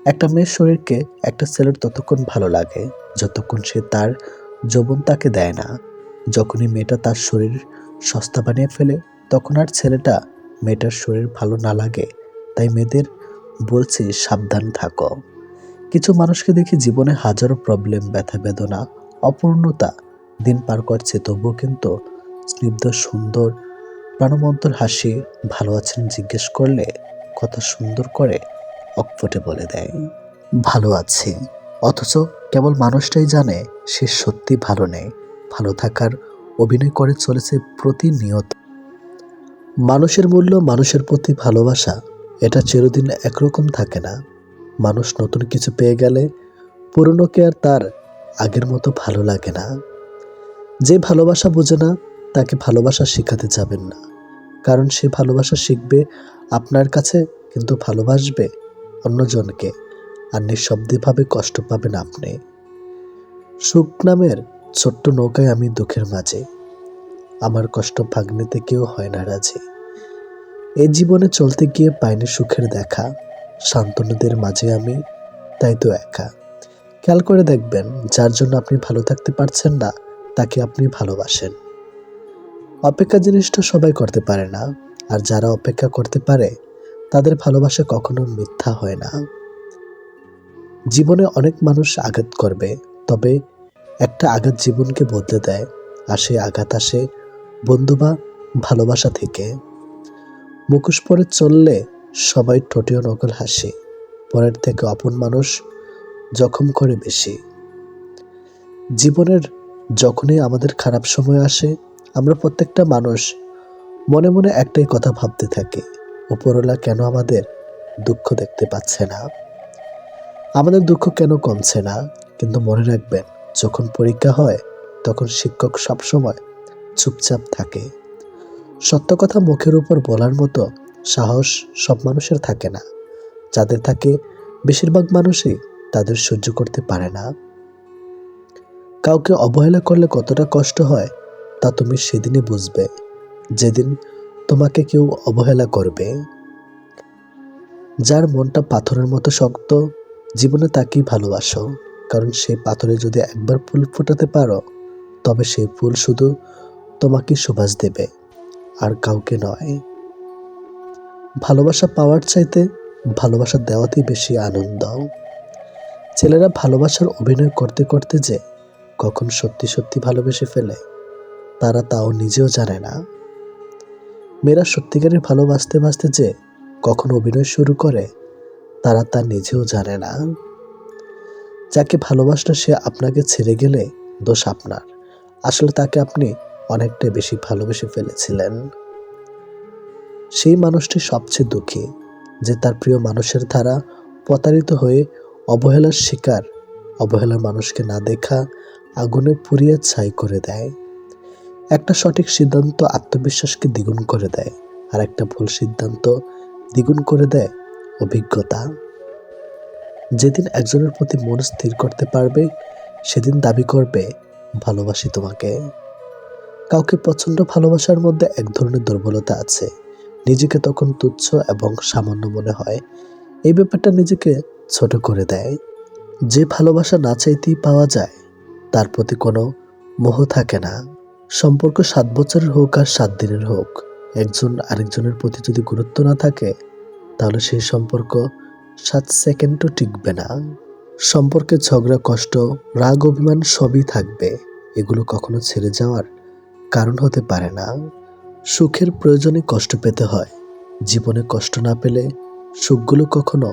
একটা মেয়ের শরীরকে একটা ছেলের ততক্ষণ ভালো লাগে যতক্ষণ সে তার যৌবন তাকে দেয় না। যখনই মেয়েটা তার শরীর সস্তা বানিয়ে ফেলে তখন আর ছেলেটা মেয়েটার শরীর ভালো না লাগে। তাই মেয়েদের বলছি, সাবধান থাকো। কিছু মানুষকে দেখি জীবনে হাজারো প্রবলেম, ব্যথা বেদনা, অপূর্ণতা দিন পার করছে, তবুও কিন্তু স্নিগ্ধ সুন্দর প্রাণবন্তর হাসি, ভালো আছেন জিজ্ঞেস করলে কথা সুন্দর করে অকপটে বলে দেয় ভালো আছি, অথচ কেবল মানুষটাই জানে সে সত্যি ভালো নেই। ভালো থাকার অভিনয় করে চলেছে প্রতিনিয়ত। মানুষের মূল্য, মানুষের প্রতি ভালোবাসা এটা চিরদিন একরকম থাকে না। মানুষ নতুন কিছু পেয়ে গেলে পুরনোকে আর তার আগের মতো ভালো লাগে না। যে ভালোবাসা বোঝে না তাকে ভালোবাসা শেখাতে যাবেন না, কারণ সে ভালোবাসা শিখবে আপনার কাছে, কিন্তু ভালোবাসবে অন্যজনকে, আর নিঃশব্দভাবে কষ্ট পাবেন আপনি। সুখ নামের ছোট্ট নৌকায় আমি দুঃখের মাঝে, আমার কষ্ট ভাগ নিতে কেউ হয় না রাজি। এই জীবনে চলতে গিয়ে পাইনি সুখের দেখা, শান্তনুদের মাঝে আমি তাই তো একা। খেয়াল করে দেখবেন, যার জন্য আপনি ভালো থাকতে পারছেন না তাকে আপনি ভালোবাসেন। অপেক্ষা জিনিসটা সবাই করতে পারে না, আর যারা অপেক্ষা করতে পারে তাদের ভালোবাসা কখনো মিথ্যা হয় না। জীবনে অনেক মানুষ আঘাত করবে, তবে একটা আঘাত জীবনকে বদলে দেয়, আর সেই আঘাত আসে বন্ধু বা ভালোবাসা থেকে। মুখোশ পরে চললে সবাই ঠোঁটেও নকল হাসে, পরের থেকে আপন মানুষ জখম করে বেশি। জীবনের যখনই আমাদের খারাপ সময় আসে, আমরা প্রত্যেকটা মানুষ মনে মনে একটাই কথা ভাবতে থাকি, উপরওয়ালা কেন আমাদের দুঃখ দেখতে পাচ্ছে না, আমাদের দুঃখ কেন কমছে না। কিন্তু মনে রাখবেন, যখন পরীক্ষা হয় তখন শিক্ষক সবসময় চুপচাপ থাকে। সত্য কথা মুখের উপর বলার মতো সাহস সব মানুষের থাকে না, যাদের থাকে বেশিরভাগ মানুষই তাদের সহ্য করতে পারে না। কাউকে অবহেলা করলে কতটা কষ্ট হয় তা তুমি সেদিনই বুঝবে, যেদিন তোমাকে কেউ অবহেলা করবে। যার মনটা পাথরের মতো শক্ত, জীবনে তাকেই ভালোবাসো, কারণ সেই পাথরে যদি একবার ফুল ফোটাতে পারো তবে সেই ফুল শুধু তোমাকে সুবাস দেবে, আর কাউকে নয়। ভালোবাসা পাওয়ার চাইতে ভালোবাসা দেওয়াতেই বেশি আনন্দ। ছেলেরা ভালোবাসার অভিনয় করতে করতে যে কখন সত্যি সত্যি ভালোবেসে ফেলে তারা তাও নিজেও জানে না। মেয়েরা সত্যিকারের ভালোবাসতে বাসতে যে কখন অভিনয় শুরু করে তারা তা নিজেও জানে না। যাকে ভালোবাসলে সে আপনাকে ছেড়ে গেলে দোষ আপনার, আসলে তাকে আপনি অনেকটাই বেশি ভালোবেসে ফেলেছিলেন। সেই মানুষটি সবচেয়ে দুঃখী, যে তার প্রিয় মানুষের দ্বারা প্রতারিত হয়ে অবহেলার শিকার। অবহেলার মানুষকে না দেখা আগুনে পুড়িয়ে ছাই করে দেয়। একটা সঠিক সিদ্ধান্ত আত্মবিশ্বাসকে দ্বিগুণ করে দেয়, আর একটা ভুল সিদ্ধান্ত দ্বিগুণ করে দেয় অভিজ্ঞতা। যেদিন একজনের প্রতি মন স্থির করতে পারবে, সেদিন দাবি করবে ভালোবাসি তোমাকে। কাউকে প্রচণ্ড ভালোবাসার মধ্যে এক ধরনের দুর্বলতা আছে। নিজেকে তখন তুচ্ছ এবং সামান্য মনে হয়। এই ব্যাপারটা নিজেকে ছোট করে দেয়। যে ভালোবাসা না চাইতেই পাওয়া যায়, তার প্রতি কোনো মোহ থাকে না। সম্পর্ক 7 বছরের হোক আর 7 দিনের হোক, একজন আরেকজনের প্রতি যদি গুরুত্ব না থাকে, তাহলে সেই সম্পর্ক 7 সেকেন্ডও টিকবে না। সম্পর্কে ঝগড়া, কষ্ট, রাগ, অভিমান সবই থাকবে। এগুলো কখনো ছেড়ে যাওয়ার কারণ হতে পারে না। সুখের প্রয়োজনে কষ্ট পেতে হয়। জীবনে কষ্ট না পেলে সুখগুলো কখনো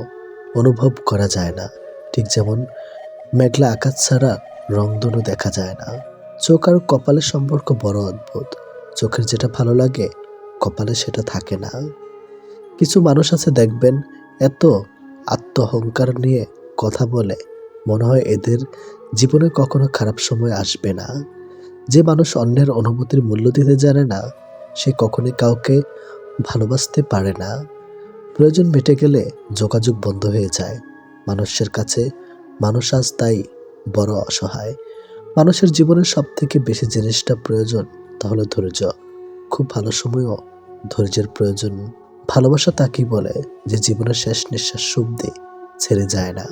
অনুভব করা যায় না। ঠিক যেমন মেঘলা আকাশ ছাড়া রংধনু দেখা যায় না। চোখ আর কপালের সম্পর্ক বড় অদ্ভুত। চোখের যেটা ভালো লাগে, কপালে সেটা থাকে না। কিছু মানুষ আছে দেখবেন, এত আত্মঅহংকার নিয়ে কথা বলে, মনে হয় এদের জীবনে কখনো খারাপ সময় আসবে না। যে মানুষ অন্যের অনুভূতির মূল্য দিতে জানে না, সে কখনোই কাউকে ভালোবাসতে পারে না। প্রয়োজন মিটে গেলে যোগাযোগ বন্ধ হয়ে যায়। মানুষের কাছে মানুষ আজ তাই বড় অসহায়। মানুষের জীবনের সব থেকে বেশি জিনিসটা প্রয়োজন, তাহলে ধৈর্য। খুব ভালো সময়ও ধৈর্যের প্রয়োজন। ভালোবাসা তাকেই বলে যে জীবনের শেষ নিঃশ্বাস অবধি ছেড়ে যায় না।